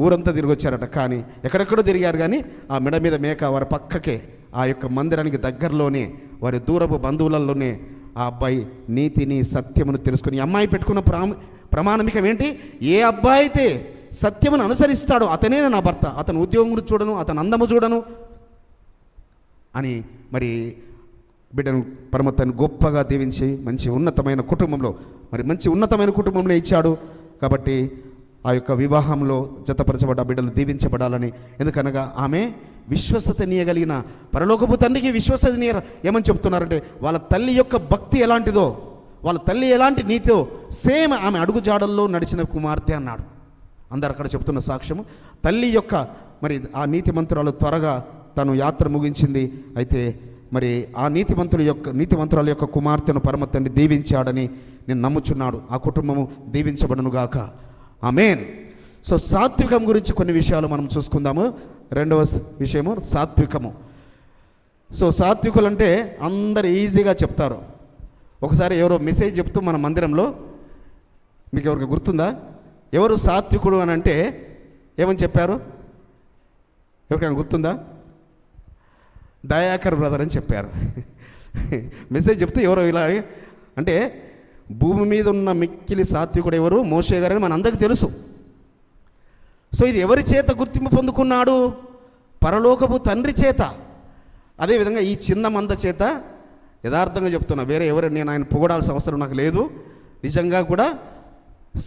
ఊరంతా తిరిగి వచ్చారట. కానీ ఎక్కడెక్కడో తిరిగారు, కానీ ఆ మెడ మీద మేక వారి పక్కకే, ఆ యొక్క మందిరానికి దగ్గరలోనే, వారి దూరపు బంధువులలోనే ఆ అబ్బాయి నీతిని సత్యమును తెలుసుకొని, ఈ అమ్మాయి పెట్టుకున్న ప్రమాణమికం ఏంటి? ఏ అబ్బాయి అయితే సత్యమును అనుసరిస్తాడో అతనే నా భర్త, అతను ఉద్యోగం గురించి చూడను, అతను అందము చూడను అని మరి బిడ్డను పరమతను గొప్పగా దీవించి మంచి ఉన్నతమైన కుటుంబంలో ఇచ్చాడు. కాబట్టి ఆ యొక్క వివాహంలో జతపరచబడ్డ బిడ్డలు దీవించబడాలని. ఎందుకనగా ఆమె విశ్వసనీయగలిగిన పరలోకపు తండ్రికి విశ్వసనీయ ఏమని చెప్తున్నారంటే, వాళ్ళ తల్లి యొక్క భక్తి ఎలాంటిదో, వాళ్ళ తల్లి ఎలాంటి నీతితో సేమ్ ఆమె అడుగుజాడల్లో నడిచిన కుమార్తె అన్నాడు. అందరు అక్కడ చెప్తున్న సాక్ష్యము. తల్లి యొక్క మరి ఆ నీతిమంతురాలు త్వరగా తను యాత్ర ముగించింది. అయితే మరి ఆ నీతిమంతురాల యొక్క కుమార్తెను పరమ తండ్రి దీవించాడని నేను నమ్ముచున్నాడు. ఆ కుటుంబము దీవించబడునుగాక. ఆమేన్. సో సాత్వికం గురించి కొన్ని విషయాలు మనం చూసుకుందాము. రెండవ విషయము సాత్వికము. సో సాత్వికులు అంటే అందరు ఈజీగా చెప్తారు. ఒకసారి ఎవరో మెసేజ్ చెప్తూ మన మందిరంలో, మీకు ఎవరికి గుర్తుందా? ఎవరు సాత్వికుడు అని అంటే ఏమని చెప్పారు? ఎవరికైనా గుర్తుందా? దయాకర్ బ్రదర్ అని చెప్పారు. మెసేజ్ చెప్తే ఎవరో ఇలా అంటే భూమి మీద ఉన్న మిక్కిలి సాత్వికుడు ఎవరు? మోషే గారని మనందరికీ తెలుసు. సో ఇది ఎవరి చేత గుర్తింపు పొందుకున్నాడు? పరలోకపు తండ్రి చేత. అదేవిధంగా ఈ చిన్న మంద చేత, యథార్థంగా చెప్తున్నా, వేరే ఎవరు నేను ఆయన పొగడాల్సిన అవసరం నాకు లేదు. నిజంగా కూడా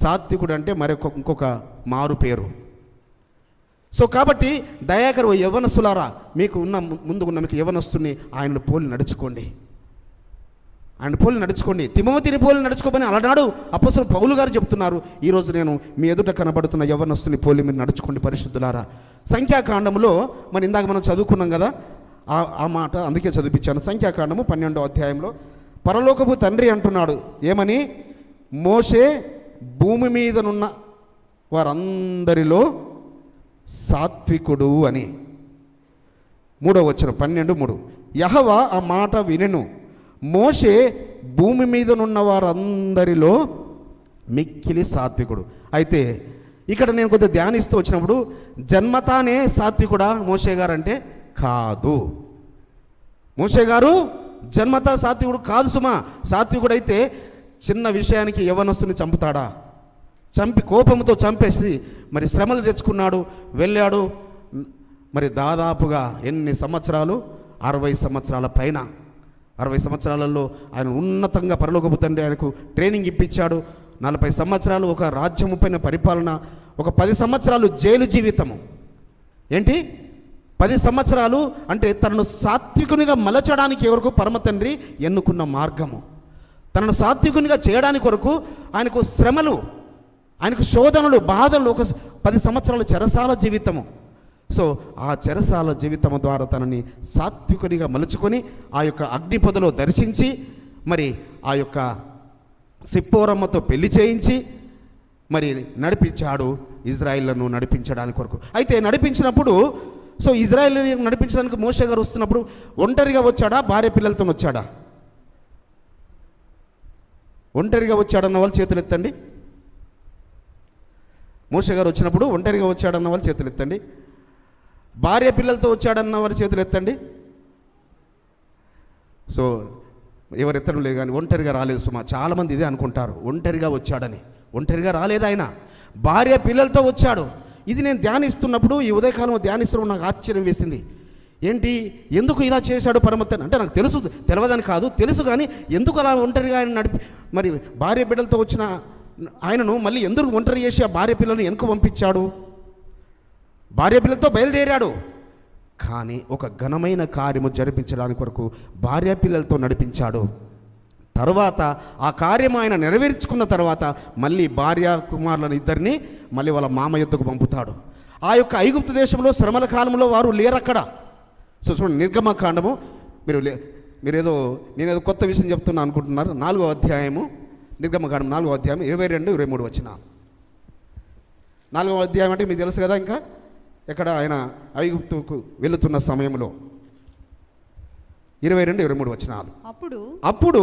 సాత్వికుడు అంటే ఇంకొక మారు పేరు. సో కాబట్టి దయాకర్ యవ్వనస్తులారా, మీకు ముందున్న మీకు యవ్వనస్తుని ఆయనను పోలి నడుచుకోండి, ఆయన పోలి నడుచుకోండి. తిమోతిని పోలి నడుచుకోమని అలనాడు అపోస్తలుడు పౌలు గారు చెప్తున్నారు. ఈరోజు నేను మీ ఎదుట కనబడుతున్న యవ్వనస్తుని పోలి మీరు నడుచుకోండి పరిశుద్ధులారా. సంఖ్యాకాండంలో మరి ఇందాక మనం చదువుకున్నాం కదా, ఆ మాట అందుకే చదివించాను. సంఖ్యాకాండము 12వ అధ్యాయంలో పరలోకపు తండ్రి అంటున్నాడు ఏమని? మోషే భూమి మీదనున్న వారందరిలో సాత్వికుడు అని. 3వ వచనం 12:3. యెహోవా ఆ మాట వినెను, మోషే భూమి మీదనున్న వారందరిలో మిక్కిలి సాత్వికుడు. అయితే ఇక్కడ నేను కొద్దిగా ధ్యానిస్తూ వచ్చినప్పుడు జన్మతానే సాత్వికుడా మోషే గారు అంటే? కాదు. మోషే గారు జన్మతా సాత్వికుడు కాదు సుమా. సాత్వికుడైతే చిన్న విషయానికి యవ్వనస్తుని చంపుతాడా? చంపి కోపంతో చంపేసి మరి శ్రమలు తెచ్చుకున్నాడు, వెళ్ళాడు. మరి దాదాపుగా ఎన్ని సంవత్సరాలు? 60 సంవత్సరాల పైన. 60 సంవత్సరాలలో ఆయన ఉన్నతంగా పరలోకపు తండ్రి ఆయనకు ట్రైనింగ్ ఇప్పించాడు. 40 సంవత్సరాలు ఒక రాజ్యము పైన పరిపాలన, ఒక 10 సంవత్సరాలు జైలు జీవితము. ఏంటి 10 సంవత్సరాలు అంటే తనను సాత్వికునిగా మలచడానికి వరకు పరమ తండ్రి ఎన్నుకున్న మార్గము. తనను సాత్వికునిగా చేయడానికి కొరకు ఆయనకు శ్రమలు, ఆయనకు శోధనలు, బాధలు, ఒక 10 సంవత్సరాల చెరసాల జీవితము. సో ఆ చెరసాల జీవితము ద్వారా తనని సాత్వికునిగా మలుచుకొని ఆ యొక్క అగ్నిపొదలో దర్శించి మరి ఆ యొక్క సిప్పోరమ్మతో పెళ్లి చేయించి మరి నడిపించాడు ఇజ్రాయిల్ను నడిపించడానికి కొరకు. అయితే నడిపించినప్పుడు సో ఇజ్రాయిల్ నడిపించడానికి మోషే గారు వస్తున్నప్పుడు ఒంటరిగా వచ్చాడా, భార్య పిల్లలతో వచ్చాడా? ఒంటరిగా వచ్చాడన్న వాళ్ళు చేతులు ఎత్తండి. మోషే గారు వచ్చినప్పుడు ఒంటరిగా వచ్చాడన్న వాళ్ళు చేతులు ఎత్తండి. భార్య పిల్లలతో వచ్చాడన్న వారి చేతులు ఎత్తండి. సో ఎవరు ఎత్తడం లేదు, కానీ ఒంటరిగా రాలేదు సుమా. చాలామంది ఇదే అనుకుంటారు, ఒంటరిగా వచ్చాడని. ఒంటరిగా రాలేదు ఆయన, భార్య పిల్లలతో వచ్చాడు. ఇది నేను ధ్యానిస్తున్నప్పుడు, ఈ ఉదయకాలంలో ధ్యానిస్తున్నప్పుడు నాకు ఆశ్చర్యం వేసింది. ఏంటి, ఎందుకు ఇలా చేశాడు పరమతన్ అంటే నాకు తెలుసు, తెలియదని కాదు, తెలుసు. కానీ ఎందుకు అలా ఒంటరిగా ఆయన నడిపి మరి భార్య బిడ్డలతో వచ్చిన ఆయనను మళ్ళీ ఎందుకు ఒంటరి చేసి ఆ భార్య పిల్లలను వెనుక పంపించాడు? భార్య పిల్లలతో బయలుదేరాడు, కానీ ఒక ఘనమైన కార్యము జరిపించడానికి వరకు భార్య పిల్లలతో నడిపించాడు. తర్వాత ఆ కార్యం ఆయన నెరవేర్చుకున్న తర్వాత మళ్ళీ భార్య కుమారులను ఇద్దరిని మళ్ళీ వాళ్ళ మామ యొద్దకు పంపుతాడు. ఆ యొక్క ఐగుప్తు దేశంలో శ్రమల కాలంలో వారు లేరక్కడ. సో చూడండి, నిర్గమకాండము మీరేదో నేనేదో కొత్త విషయం చెప్తున్నా అనుకుంటున్నారు. 4వ అధ్యాయము, నిర్గమకాండం 4వ అధ్యాయం 22, 23 వచనాలు. 4వ అధ్యాయం అంటే మీకు తెలుసు కదా, ఇంకా ఎక్కడ ఆయన ఐగుప్తుకు వెళుతున్న సమయంలో 22, 23 వచనాలు. అప్పుడు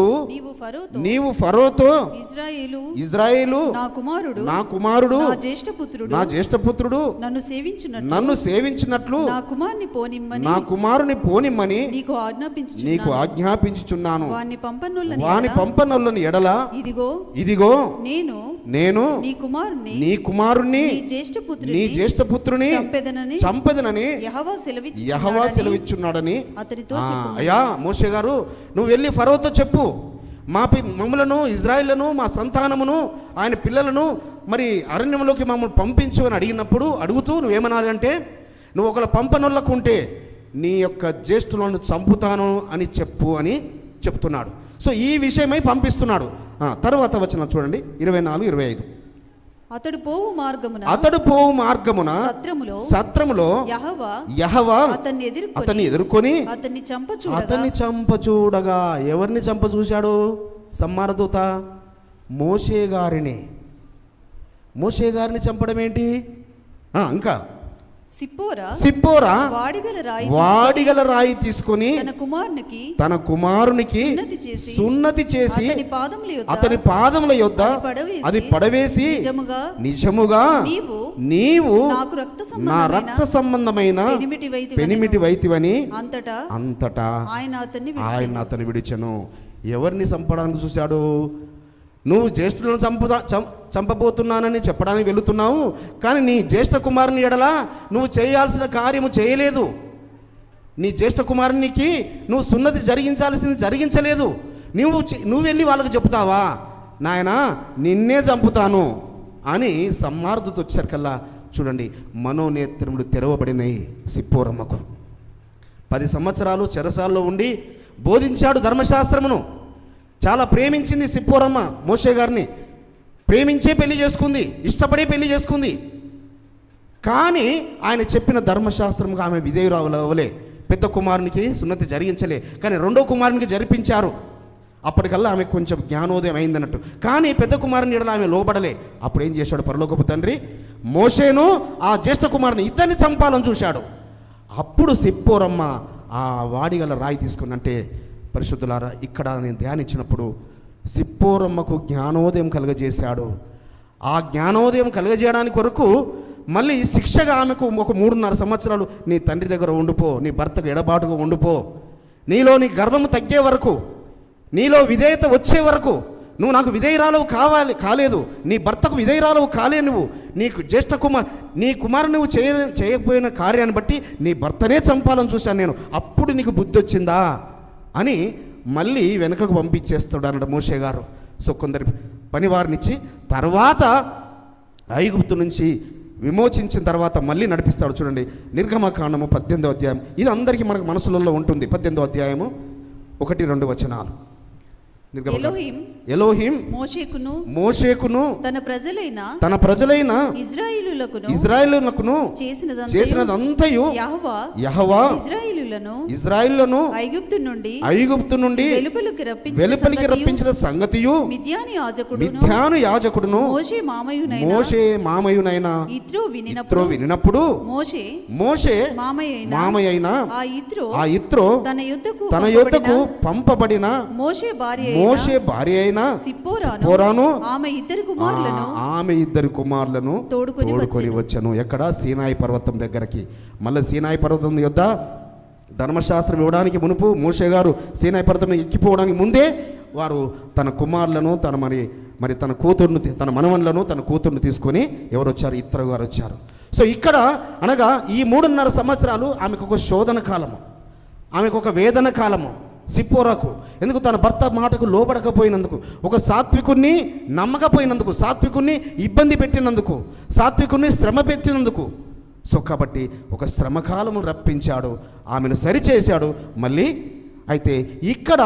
నీవు ఫరోతో ఇజ్రాయేలు నా కుమారుడు నా జ్యేష్ఠపుత్రుడు నన్ను సేవించినట్లు నా కుమారుని పోనిమ్మని నీకు ఆజ్ఞాపించుచున్నాను. వాని పంపనొల్లని ఎడల ఇదిగో నేను నీ కుమారుణ్ణి నీ జ్యేష్ఠపుత్రుని చంపెదనని యెహోవా సెలవిచ్చున్నాడని. అయ్యా మోషే గారు, నువ్వు వెళ్ళి ఫరోతో చెప్పు, మమ్మలను ఇజ్రాయిల్లను మా సంతానమును ఆయన పిల్లలను మరి అరణ్యంలోకి మమ్మల్ని పంపించు అని అడుగుతూ నువ్వేమనాలంటే, నువ్వు ఒకవేళ పంపనొల్లకుంటే నీ యొక్క జ్యేష్ఠులను చంపుతాను అని చెప్పు అని చెప్తున్నాడు. సో ఈ విషయమై పంపిస్తున్నాడు. తర్వాత వచనం చూడండి 24, 25. అతడు పోవు మార్గమున సత్రములో యెహోవా అతన్ని ఎదుర్కొని అతన్ని చంపచూడగా. ఎవరిని చంపచూశాడు? సంహారదూత మోషే గారిని చంపడం ఏంటి? ఇంకా సిప్పోరా వాడిగల రాయి తీసుకొని తన కుమారునికి సున్నతి చేసి అతని పాదముల యొద్ద అది పడవేసి నిజముగా నీవు నా రక్త సంబంధమైన పెనిమిటి వైతివని అంతటా ఆయన అతన్ని విడిచెను. ఎవరిని చంపడానికి చూశాడు? నువ్వు జ్యేష్ఠులను చంపబోతున్నానని చెప్పడానికి వెళుతున్నావు, కానీ నీ జ్యేష్ఠ కుమారుని ఎడల నువ్వు చేయాల్సిన కార్యము చేయలేదు. నీ జ్యేష్ఠ కుమారునికి నువ్వు సున్నతి జరిగించాల్సింది జరిగించలేదు. నువ్వు వెళ్ళి వాళ్ళకి చెప్తావా, నాయనా నిన్నే చంపుతాను అని సమ్మార్దుతో వచ్చారికల్లా చూడండి మనోనేత్రములు తెరవబడినాయి. సిప్పోరమ్మకు 10 సంవత్సరాలు చెరసాల్లో ఉండి బోధించాడు ధర్మశాస్త్రమును. చాలా ప్రేమించింది సిప్పోరమ్మ మోషే గారిని. ప్రేమించే పెళ్లి చేసుకుంది, ఇష్టపడే పెళ్లి చేసుకుంది. కానీ ఆయన చెప్పిన ధర్మశాస్త్రంగా ఆమె విధేయురాలవలే. పెద్ద కుమారునికి సున్నతి జరిగించలే, కానీ రెండో కుమారునికి జరిపించారు. అప్పటికల్లా ఆమె కొంచెం జ్ఞానోదయం అయిందన్నట్టు. కానీ పెద్ద కుమారుని ఎడల ఆమె లోబడలే. అప్పుడు ఏం చేశాడు పరలోకపు తండ్రి? మోషేను ఆ జ్యేష్ఠ కుమారుని ఇద్దరిని చంపాలని చూశాడు. అప్పుడు సిప్పోరమ్మ ఆ వాడిగల రాయి తీసుకుందంటే పరిశుద్ధులారా, ఇక్కడ నేను ధ్యానించినప్పుడు సిప్పోరమ్మకు జ్ఞానోదయం కలుగజేశాడు. ఆ జ్ఞానోదయం కలుగజేయడానికి కొరకు మళ్ళీ శిక్షగా ఆమెకు ఒక 3.5 సంవత్సరాలు నీ తండ్రి దగ్గర ఉండిపో, నీ భర్తకు ఎడబాటుగా ఉండిపో, నీలో నీ గర్వము తగ్గే వరకు, నీలో విధేయత వచ్చే వరకు, నువ్వు నాకు విధేయురాలవు కాలేదు, నీ భర్తకు విధేయురాలవు కాలే, నువ్వు నీకు జ్యేష్ఠ నీ కుమారు నువ్వు చేయకపోయిన కార్యాన్ని బట్టి నీ భర్తనే చంపాలని చూశాను నేను, అప్పుడు నీకు బుద్ధి వచ్చిందా అని మళ్ళీ వెనుకకు పంపించేస్తాడు అన్నాడు మోషే గారు. సో కొందరి పనివారినిచ్చి తర్వాత ఐగుప్తు నుంచి విమోచించిన తర్వాత మళ్ళీ నడిపిస్తాడు. చూడండి నిర్గమకాండము 18వ అధ్యాయం. ఇది అందరికీ మనకు మనసులలో ఉంటుంది. 18వ అధ్యాయము 1-2 వచనాలు. ఎలోహిం మోషేకును తన ప్రజలైన ఇజ్రాయేలునకును చేసినదంతయు యెహోవా ఇజ్రాయేలును ఐగుప్తు నుండి వెలుపలికి రప్పించిన సంగతియు మిద్యాను యాజకుడును మోషే మామయునైన యిత్రో వినినప్పుడు మోషే మామయ్యైన ఆ యిత్రో తన యొద్దకు పంపబడిన మోషే భార్య అయిన సిప్పోరాను ఆమె ఇద్దరు కుమారులను తోడుకొని వచ్చాను. ఎక్కడ? సీనాయి పర్వతం దగ్గరికి. మళ్ళీ సీనాయి పర్వతం యొద్ద ధర్మశాస్త్రం ఇవ్వడానికి మునుపు మోషే గారు సీనాయి పర్వతం ఎక్కిపోవడానికి ముందే వారు తన కుమారులను మరి తన కూతుర్ను, తన మనవన్లను, తన కూతుర్ను తీసుకొని ఎవరు వచ్చారు? ఇత్రో గారు వచ్చారు. సో ఇక్కడ అనగా ఈ 3.5 సంవత్సరాలు ఆమెకు ఒక శోధన కాలము, ఆమెకు ఒక వేదన కాలము సిప్పోరాకు. ఎందుకు? తన భర్త మాటకు లోబడకపోయినందుకు, ఒక సాత్వికుణ్ణి నమ్మకపోయినందుకు, సాత్వికుణ్ణి ఇబ్బంది పెట్టినందుకు, సాత్వికుణ్ణి శ్రమ పెట్టినందుకు. సో కాబట్టి ఒక శ్రమకాలము రప్పించాడు, ఆమెను సరిచేశాడు మళ్ళీ. అయితే ఇక్కడ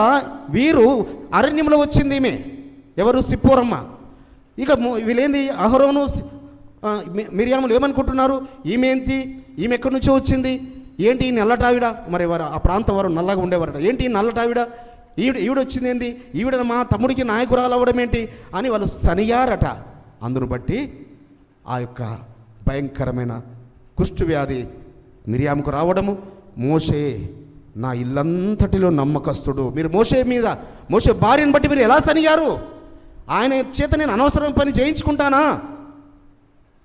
వీరు అరణ్యంలో వచ్చింది ఈమె ఎవరు? సిప్పోరమ్మ. ఇక వీళ్ళేంది? అహరోను మిరియాములు ఏమనుకుంటున్నారు? ఈమె ఎక్కడి నుంచో వచ్చింది, ఏంటి నల్లటావిడ? మరి వారు ఆ ప్రాంతం వారు నల్లగా ఉండేవారట. ఏంటి నల్లటావిడ? ఈవిడ వచ్చింది ఏంది? ఈవిడ మా తమ్ముడికి నాయకురాలు అవ్వడం ఏంటి అని వాళ్ళు సనియారట. అందును బట్టి ఆ యొక్క భయంకరమైన కుష్టు వ్యాధి మిరియాముకు రావడము. మోషే నా ఇల్లంతటిలో నమ్మకస్తుడు. మీరు మోషే భార్యను బట్టి మీరు ఎలా సనియారు? ఆయన చేత నేను అనవసరం పని చేయించుకుంటానా?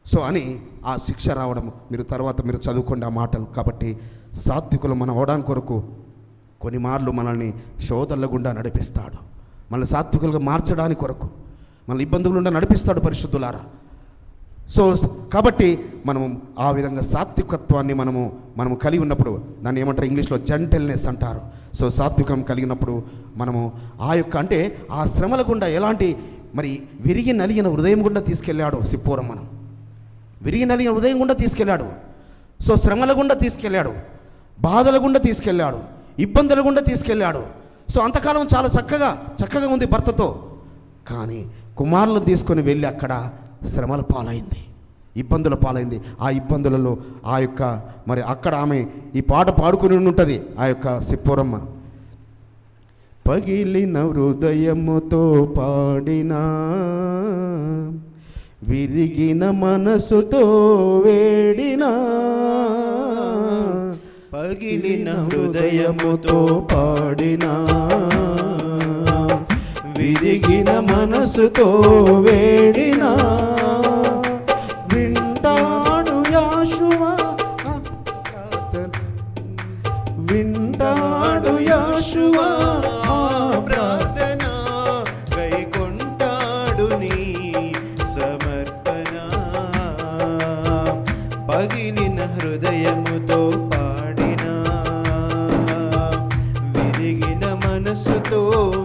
సో అని ఆ శిక్ష రావడం మీరు తర్వాత మీరు చదువుకోండి ఆ మాటలు. కాబట్టి సాత్వికులు మనం అవడానికి కొరకు కొన్ని మార్లు మనల్ని శోధనల గుండా నడిపిస్తాడు, మనల్ని సాత్వికులుగా మార్చడానికి కొరకు మనల్ని ఇబ్బందులు గుండా నడిపిస్తాడు పరిశుద్ధులారా. సో కాబట్టి మనము ఆ విధంగా సాత్వికత్వాన్ని మనము కలిగి ఉన్నప్పుడు దాన్ని ఏమంటారు ఇంగ్లీష్లో జెంటిల్నెస్ అంటారు. సో సాత్వికం కలిగినప్పుడు మనము ఆ యొక్క అంటే ఆ శ్రమల గుండా ఎలాంటి మరి విరిగి నలిగిన హృదయం గుండా తీసుకెళ్ళాడు సిప్పోరమ్మను. విరిగి నలిగిన హృదయం గుండా తీసుకెళ్ళాడు. సో శ్రమల గుండా తీసుకెళ్ళాడు, బాధల గుండా తీసుకెళ్ళాడు, ఇబ్బందుల గుండా తీసుకెళ్ళాడు. సో అంతకాలం చాలా చక్కగా ఉంది భర్తతో. కానీ కుమారులను తీసుకొని వెళ్ళి అక్కడ శ్రమల పాలైంది, ఇబ్బందుల పాలైంది. ఆ ఇబ్బందులలో ఆ యొక్క మరి అక్కడ ఆమె ఈ పాట పాడుకుని ఉంటుంది ఆ యొక్క సిప్పోరమ్మ. పగిలిన హృదయముతో పాడినా, విరిగిన మనసుతో వేడినా, పగిలిన హృదయముతో పాడినా, విరిగిన మనసుతో వేడినా, వింటాడు యాషువా, వింటాడు యాషువా ఆ ప్రార్థన, గైకొంటాడు నీ సమర్పణ. పగిలిన హృదయముతో పాడినా, విరిగిన మనసుతో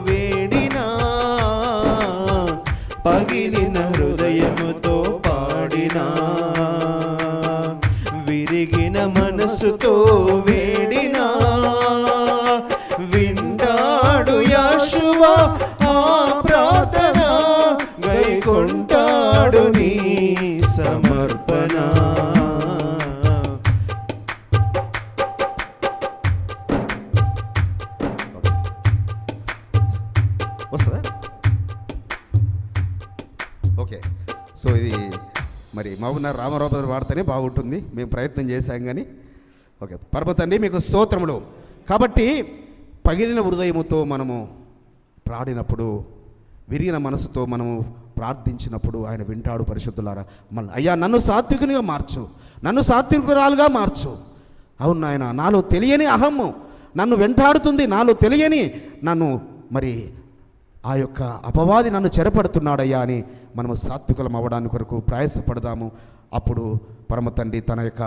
వేడినా, పగిలిన హృదయముతో పాడినా, విరిగిన మనసుతో వేడినా, వింటాడు యాషువా ఆ ప్రార్థన, గైకొంటాడు నీ సమర్పణ. వస్తుందా? ఓకే. సో ఇది మరి మహబూబ్నగర్ రామారావు గారు వాడితేనే బాగుంటుంది. మేము ప్రయత్నం చేశాం కానీ ఓకే. పరమ తండ్రి మీకు స్తోత్రములు. కాబట్టి పగిలిన హృదయముతో మనము ప్రాడినప్పుడు, విరిగిన మనసుతో మనము ప్రార్థించినప్పుడు ఆయన వింటాడు. పరిశుద్ధులారా, మళ్ళీ అయ్యా నన్ను సాత్వికునిగా మార్చు, నన్ను సాత్వికురాలుగా మార్చు. అవును నాయన, నాలో తెలియని అహమ్ము నన్ను వెంటాడుతుంది, నాలో తెలియని నన్ను మరి ఆ యొక్క అపవాది నన్ను చెరపడుతున్నాడయ్యా అని మనము సాత్వికులం అవ్వడానికి కొరకు ప్రయాసపడదాము. అప్పుడు పరమ తండ్రి తన యొక్క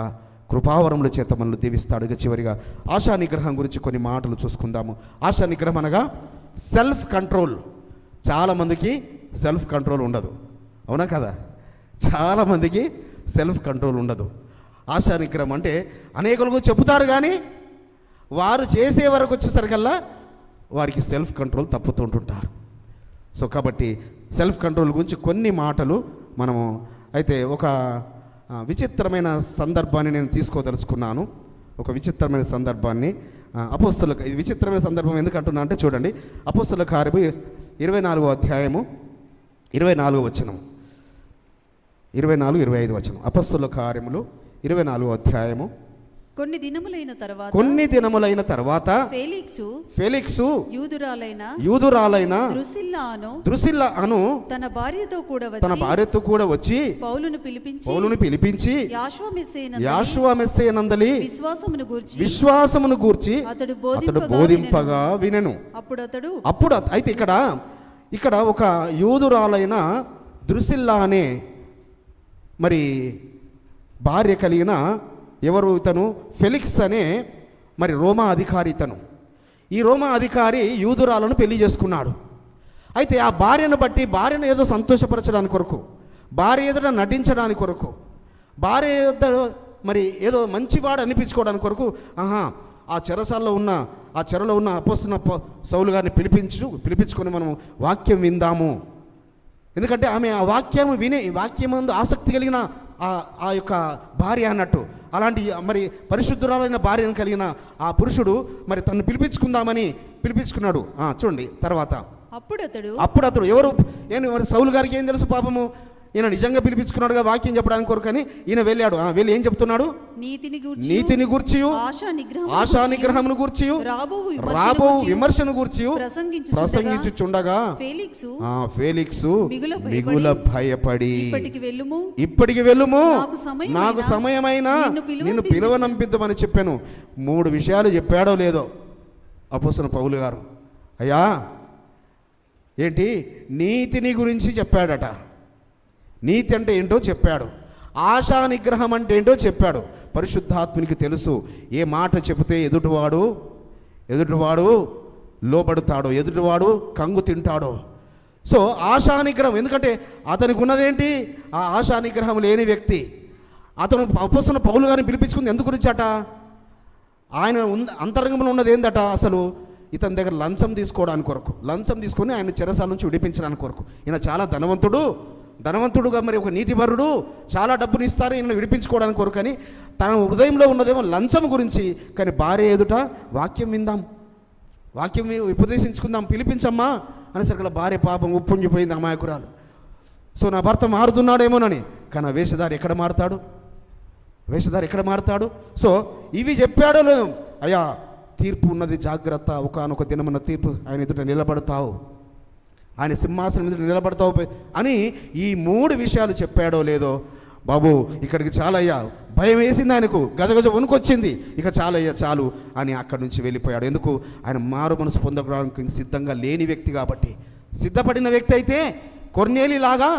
కృపావరముల చేత మనల్ని దీవిస్తాడు. ఇక చివరిగా ఆశా నిగ్రహం గురించి కొన్ని మాటలు చూసుకుందాము. ఆశా నిగ్రహం అనగా సెల్ఫ్ కంట్రోల్. చాలామందికి సెల్ఫ్ కంట్రోల్ ఉండదు, అవునా కదా? చాలామందికి సెల్ఫ్ కంట్రోల్ ఉండదు. ఆశా నిగ్రహం అంటే అనేకులకు చెబుతారు కానీ వారు చేసే వరకు వచ్చేసరికల్లా వారికి సెల్ఫ్ కంట్రోల్ తప్పుతుంటుంటారు. సో కాబట్టి సెల్ఫ్ కంట్రోల్ గురించి కొన్ని మాటలు మనము అయితే ఒక విచిత్రమైన సందర్భాన్ని నేను తీసుకోదలుచుకున్నాను. ఒక విచిత్రమైన సందర్భాన్ని అపోస్తలుల, ఇది విచిత్రమైన సందర్భం ఎందుకు అంటున్నా అంటే చూడండి, అపోస్తలుల కార్యము 24వ అధ్యాయము 24వ వచనం, 24-25 వచనం. అపోస్తలుల కార్యములు 24వ అధ్యాయము. కొన్ని దినములైన తర్వాత ఫేలిక్సు యూదురాలైన ద్రుసిల్లా అను తన భార్యతో కూడా వచ్చి పౌలును పిలిపించి యాషువ మెస్సీయనందలి విశ్వాసమును గూర్చి అతడు బోధింపగా వినెను. అప్పుడు అయితే ఇక్కడ ఒక యూదురాలైన ద్రుసిల్లా అనే మరి భార్య కలిగిన ఎవరు ఇతను? ఫెలిక్స్ అనే మరి రోమా అధికారి ఇతను. ఈ రోమా అధికారి యూదురాలను పెళ్లి చేసుకున్నాడు. అయితే ఆ భార్యను బట్టి, భార్యను ఏదో సంతోషపరచడానికి కొరకు, భార్య ఎదుట నటించడానికి కొరకు, భార్య ఎదుట మరి ఏదో మంచివాడు అనిపించుకోవడానికి కొరకు ఆ చెరసాల్లో ఉన్న, ఆ చెరలో ఉన్న అపోస్తలుడైన సౌలు గారిని పిలిపించుకొని మనం వాక్యం విందాము. ఎందుకంటే ఆమె ఆ వాక్యం ముందు ఆసక్తి కలిగిన ఆ యొక్క భార్య అన్నట్టు. అలాంటి మరి పరిశుద్ధురాలైన భార్యను కలిగిన ఆ పురుషుడు మరి తను పిలిపించుకున్నాడు. చూడండి తర్వాత. అప్పుడు అతడు ఎవరు మరి సౌలు గారికి ఏం తెలుసు పాపము, ఈయన నిజంగా పిలిపించుకున్నాడుగా వాక్యం చెప్పడానికి కొరకు అని ఈయన వెళ్ళాడు. వెళ్ళి ఏం చెప్తున్నాడు? నీతిని గూర్చి, ఆశా నిగ్రహమును గూర్చి, రాబో విమర్శను గూర్చి ప్రసంగించుచుండగా ఫేలిక్సు మిగుల భయపడి ఇప్పటికి వెళ్ళుము, నాకు సమయమైన నిన్ను పిలువనంపిద్దామని చెప్పాను. 3 విషయాలు చెప్పాడో లేదో అపోస్తలుడైన పౌలు గారు. అయ్యా ఏంటి? నీతిని గురించి చెప్పాడట. నీతి అంటే ఏంటో చెప్పాడు. ఆశా నిగ్రహం అంటే ఏంటో చెప్పాడు. పరిశుద్ధాత్మునికి తెలుసు ఏ మాట చెబితే ఎదుటివాడు లోబడతాడో, ఎదుటివాడు కంగు తింటాడో. సో ఆశా నిగ్రహం, ఎందుకంటే అతనికి ఉన్నదేంటి? ఆ ఆశా నిగ్రహం లేని వ్యక్తి. అతను అపోస్తలుడైన పౌలు గారిని పిలిపించుకుంది ఎందుకు గురించట? ఆయన అంతరంగంలో ఉన్నది ఏందట? అసలు ఇతని దగ్గర లంచం తీసుకోవడానికి కొరకు, లంచం తీసుకొని ఆయన చెరసాల నుంచి విడిపించడానికి కొరకు. ఈయన చాలా ధనవంతుడుగా మరి ఒక నీతిపరుడు, చాలా డబ్బుని ఇస్తారు ఈయన విడిపించుకోవడానికి కొరకు అని తన హృదయంలో ఉన్నదేమో లంచం గురించి. కానీ భార్య ఎదుట వాక్యం విందాం, వాక్యం ఉపదేశించుకుందాం, పిలిపించమ్మా అనేసరికి భార్య పాపం ఉప్పొంగిపోయింది, అమాయకురాలు. సో నా భర్త మారుతున్నాడేమోనని. కానీ వేషధారి ఎక్కడ మారుతాడు? సో ఇవి చెప్పాడో లేదు. అయ్యా తీర్పు ఉన్నది జాగ్రత్త, ఒకానొక దినమున తీర్పు ఆయన ఎదుట నిలబడతావు, ఆయన సింహాసనం ఎదుట నిలబడతావు అని ఈ 3 విషయాలు చెప్పాడో లేదో, బాబు ఇక్కడికి చాలయ్యా, భయం వేసింది ఆయనకు, గజగజ వణుకొచ్చింది, ఇక చాలయ్యా చాలు అని అక్కడి నుంచి వెళ్ళిపోయాడు. ఎందుకు? ఆయన మారు మనసు పొందడానికి సిద్ధంగా లేని వ్యక్తి కాబట్టి. సిద్ధపడిన వ్యక్తి అయితే కొర్నేలిలాగా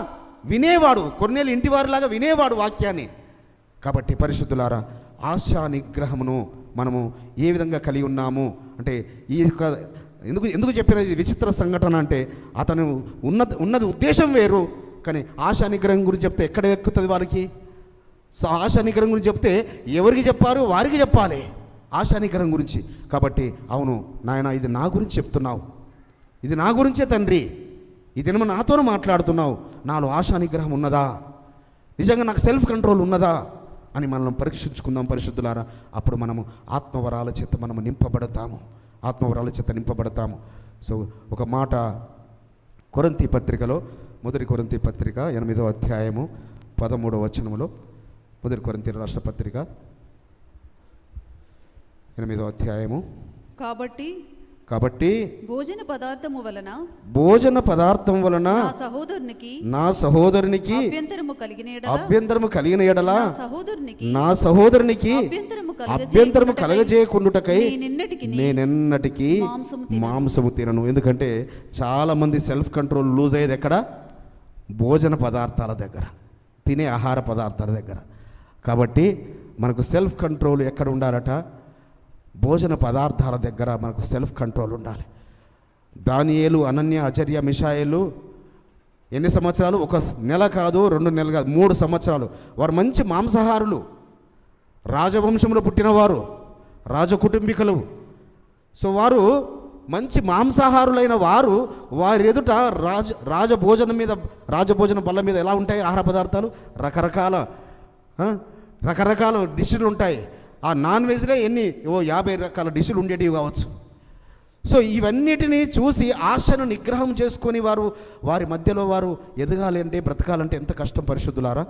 వినేవాడు, కొర్నేలి ఇంటి వారిలాగా వినేవాడు వాక్యాన్ని. కాబట్టి పరిశుద్ధులారా, ఆశా నిగ్రహమును మనము ఏ విధంగా కలిగి ఉన్నాము అంటే ఈ ఎందుకు చెప్పినది ఇది విచిత్ర సంఘటన అంటే, అతను ఉన్నది ఉద్దేశం వేరు, కానీ ఆశా నిగ్రహం గురించి చెప్తే ఎక్కడ ఎక్కుతుంది వారికి? ఆశా నిగ్రహం గురించి చెప్తే ఎవరికి చెప్పారు? వారికి చెప్పాలి ఆశా నిగ్రహం గురించి. కాబట్టి అవును నాయన, ఇది నా గురించి చెప్తున్నావు, ఇది నా గురించే తండ్రి, ఈ దినమ నాతోనే మాట్లాడుతున్నావు, నాలో ఆశా నిగ్రహం ఉన్నదా, నిజంగా నాకు సెల్ఫ్ కంట్రోల్ ఉన్నదా అని మనం పరీక్షించుకుందాం పరిశుద్ధులారా. అప్పుడు మనము ఆత్మవరాల చేత మనము నింపబడతాము, ఆత్మవరాల చేత నింపబడతాము. సో ఒక మాట కొరింథీ పత్రికలో, మొదటి కొరింథీ పత్రిక 8వ అధ్యాయము 13వ వచనములో, మొదటి కొరింథీ రాష్ట్ర పత్రిక 8వ అధ్యాయము. కాబట్టి భోజన పదార్థం వలన నా సహోదరునికి అభ్యంతరము కలిగిన ఎడల నా సహోదరునికి అభ్యంతరము కలగజేయకుండుటకై నేనెన్నటికీ మాంసము తినను. ఎందుకంటే చాలామంది సెల్ఫ్ కంట్రోల్ లూజ్ అయ్యేది ఎక్కడ? భోజన పదార్థాల దగ్గర, తినే ఆహార పదార్థాల దగ్గర. కాబట్టి మనకు సెల్ఫ్ కంట్రోల్ ఎక్కడ ఉండాలట? భోజన పదార్థాల దగ్గర మనకు సెల్ఫ్ కంట్రోల్ ఉండాలి. దానియేలు, అనన్య, అజర్య, మిషాయేలు ఎన్ని సంవత్సరాలు? 1 నెల కాదు, 2 నెలలు కాదు, 3 సంవత్సరాలు. వారు మంచి మాంసాహారులు, రాజవంశంలో పుట్టినవారు, రాజకుటుంబికులు. సో వారు మంచి మాంసాహారులైన వారు, వారి ఎదుట రాజభోజన బల్ల మీద ఎలా ఉంటాయి ఆహార పదార్థాలు? రకరకాల డిష్లు ఉంటాయి. ఆ నాన్ వెజ్లే 50 రకాల డిష్లు ఉండేటివి కావచ్చు. సో ఇవన్నిటినీ చూసి ఆశను నిగ్రహం చేసుకొని వారి మధ్యలో వారు ఎదగాలి అంటే, బ్రతకాలంటే ఎంత కష్టం పరిశుద్ధులారా,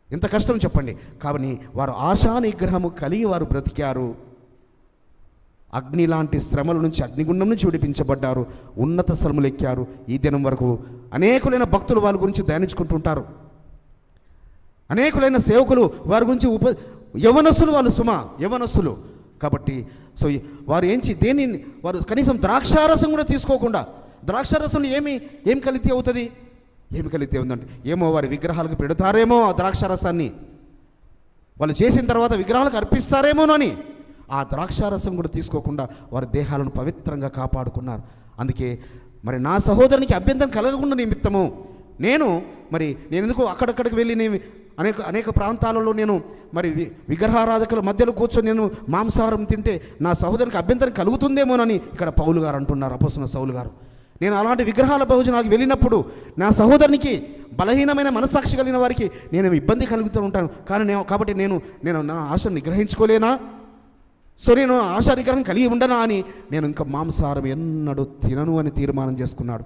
ఎంత కష్టం చెప్పండి. కాబట్టి వారు ఆశా నిగ్రహము కలిగి వారు బ్రతికారు. అగ్ని లాంటి శ్రమల నుంచి, అగ్నిగుండం నుంచి విడిపించబడ్డారు, ఉన్నత శ్రమలు ఎక్కారు. ఈ దినం వరకు అనేకులైన భక్తులు వారి గురించి ధ్యానించుకుంటుంటారు, అనేకులైన సేవకులు వారి గురించి యవనస్తులు, వాళ్ళు యవనస్తులు. కాబట్టి సో వారు దేని వారు కనీసం ద్రాక్షారసం కూడా తీసుకోకుండా, ద్రాక్షారసం ఏం కలితి అవుతుంది? ఏమి కలితి అవుతుందంటే, ఏమో వారి విగ్రహాలకు పెడతారేమో ఆ ద్రాక్షారసాన్ని, వాళ్ళు చేసిన తర్వాత విగ్రహాలకు అర్పిస్తారేమోనని ఆ ద్రాక్షారసం కూడా తీసుకోకుండా వారి దేహాలను పవిత్రంగా కాపాడుకున్నారు. అందుకే మరి నా సహోదరునికి అభ్యంతరం కలగకుండా నిమిత్తము నేను ఎందుకు అక్కడికి వెళ్ళి అనేక ప్రాంతాలలో నేను విగ్రహారాధకుల మధ్యలో కూర్చొని నేను మాంసాహారం తింటే నా సహోదరునికి అభ్యంతరం కలుగుతుందేమోనని ఇక్కడ పౌలు గారు అంటున్నారు, అపోస్తలుడైన సౌలు గారు. నేను అలాంటి విగ్రహాల భోజనాలకు వెళ్ళినప్పుడు నా సహోదరునికి, బలహీనమైన మనస్సాక్షి కలిగిన వారికి నేను ఇబ్బంది కలుగుతూ ఉంటాను. కాబట్టి నేను నా ఆశను నిగ్రహించుకోలేనా? సో నేను ఆశా నిగ్రహం కలిగి ఉండనా అని నేను ఇంకా మాంసాహారం ఎన్నడూ తినను అని తీర్మానం చేసుకున్నాడు.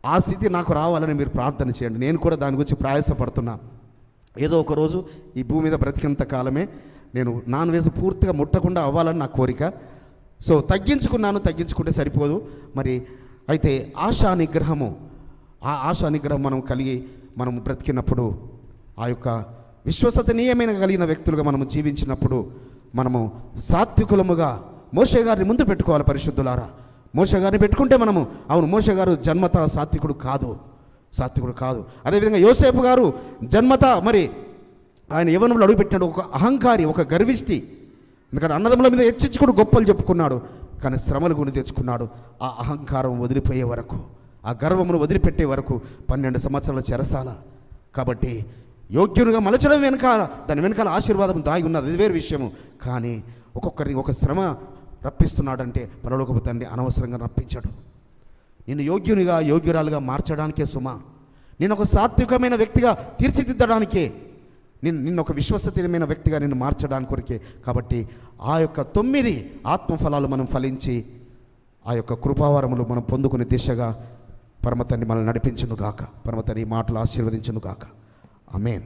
ఆ స్థితి నాకు రావాలని మీరు ప్రార్థన చేయండి. నేను కూడా దాని గురించి ప్రయాసపడుతున్నాను. ఏదో ఒకరోజు ఈ భూమి మీద బ్రతికినంత కాలమే నేను నాన్ వెజ్ పూర్తిగా ముట్టకుండా అవ్వాలని నా కోరిక. సో తగ్గించుకుంటే సరిపోదు. అయితే ఆశా నిగ్రహం మనం కలిగి మనం బ్రతికినప్పుడు, ఆ యొక్క విశ్వసనీయమైన కలిగిన వ్యక్తులుగా మనము జీవించినప్పుడు మనము సాత్వికులముగా మోషే గారిని ముందు పెట్టుకోవాలి పరిశుద్ధులారా. మోషే గారిని పెట్టుకుంటే మనము, అవును మోషే గారు జన్మత సాత్వికుడు కాదు. అదేవిధంగా యోసేపు గారు జన్మత ఆయన యవ్వనంలో అడుగుపెట్టినాడు, ఒక అహంకారి, ఒక గర్విష్టి. ఎందుకంటే అన్నదమ్ముల మీద హెచ్చించుకుని గొప్పలు చెప్పుకున్నాడు, కానీ శ్రమలు కొని తెచ్చుకున్నాడు. ఆ అహంకారం వదిలిపోయే వరకు, ఆ గర్వమును వదిలిపెట్టే వరకు 12 సంవత్సరాల చెరసాల. కాబట్టి యోగ్యునిగా మలచడం దాని వెనకాల ఆశీర్వాదం దాగి ఉన్నది, అది వేరే విషయము. కానీ ఒక్కొక్కరిని ఒక శ్రమ రప్పిస్తున్నాడంటే పరలోకపు తండ్రి అనవసరంగా రప్పించాడు. నిన్ను యోగ్యురాలుగా మార్చడానికే సుమా, నేను ఒక సాత్వికమైన వ్యక్తిగా తీర్చిదిద్దడానికే, నిన్ను ఒక విశ్వసనీయమైన వ్యక్తిగా నిన్ను మార్చడానికి కొరికే. కాబట్టి ఆ యొక్క 9 ఆత్మఫలాలు మనం ఫలించి ఆ యొక్క కృపావరములు మనం పొందుకునే దిశగా పరమతండ్రి మనల్ని నడిపించును గాక. పరమతండ్రి ఈ మాటలు ఆశీర్వదించును గాక. ఆమేన్.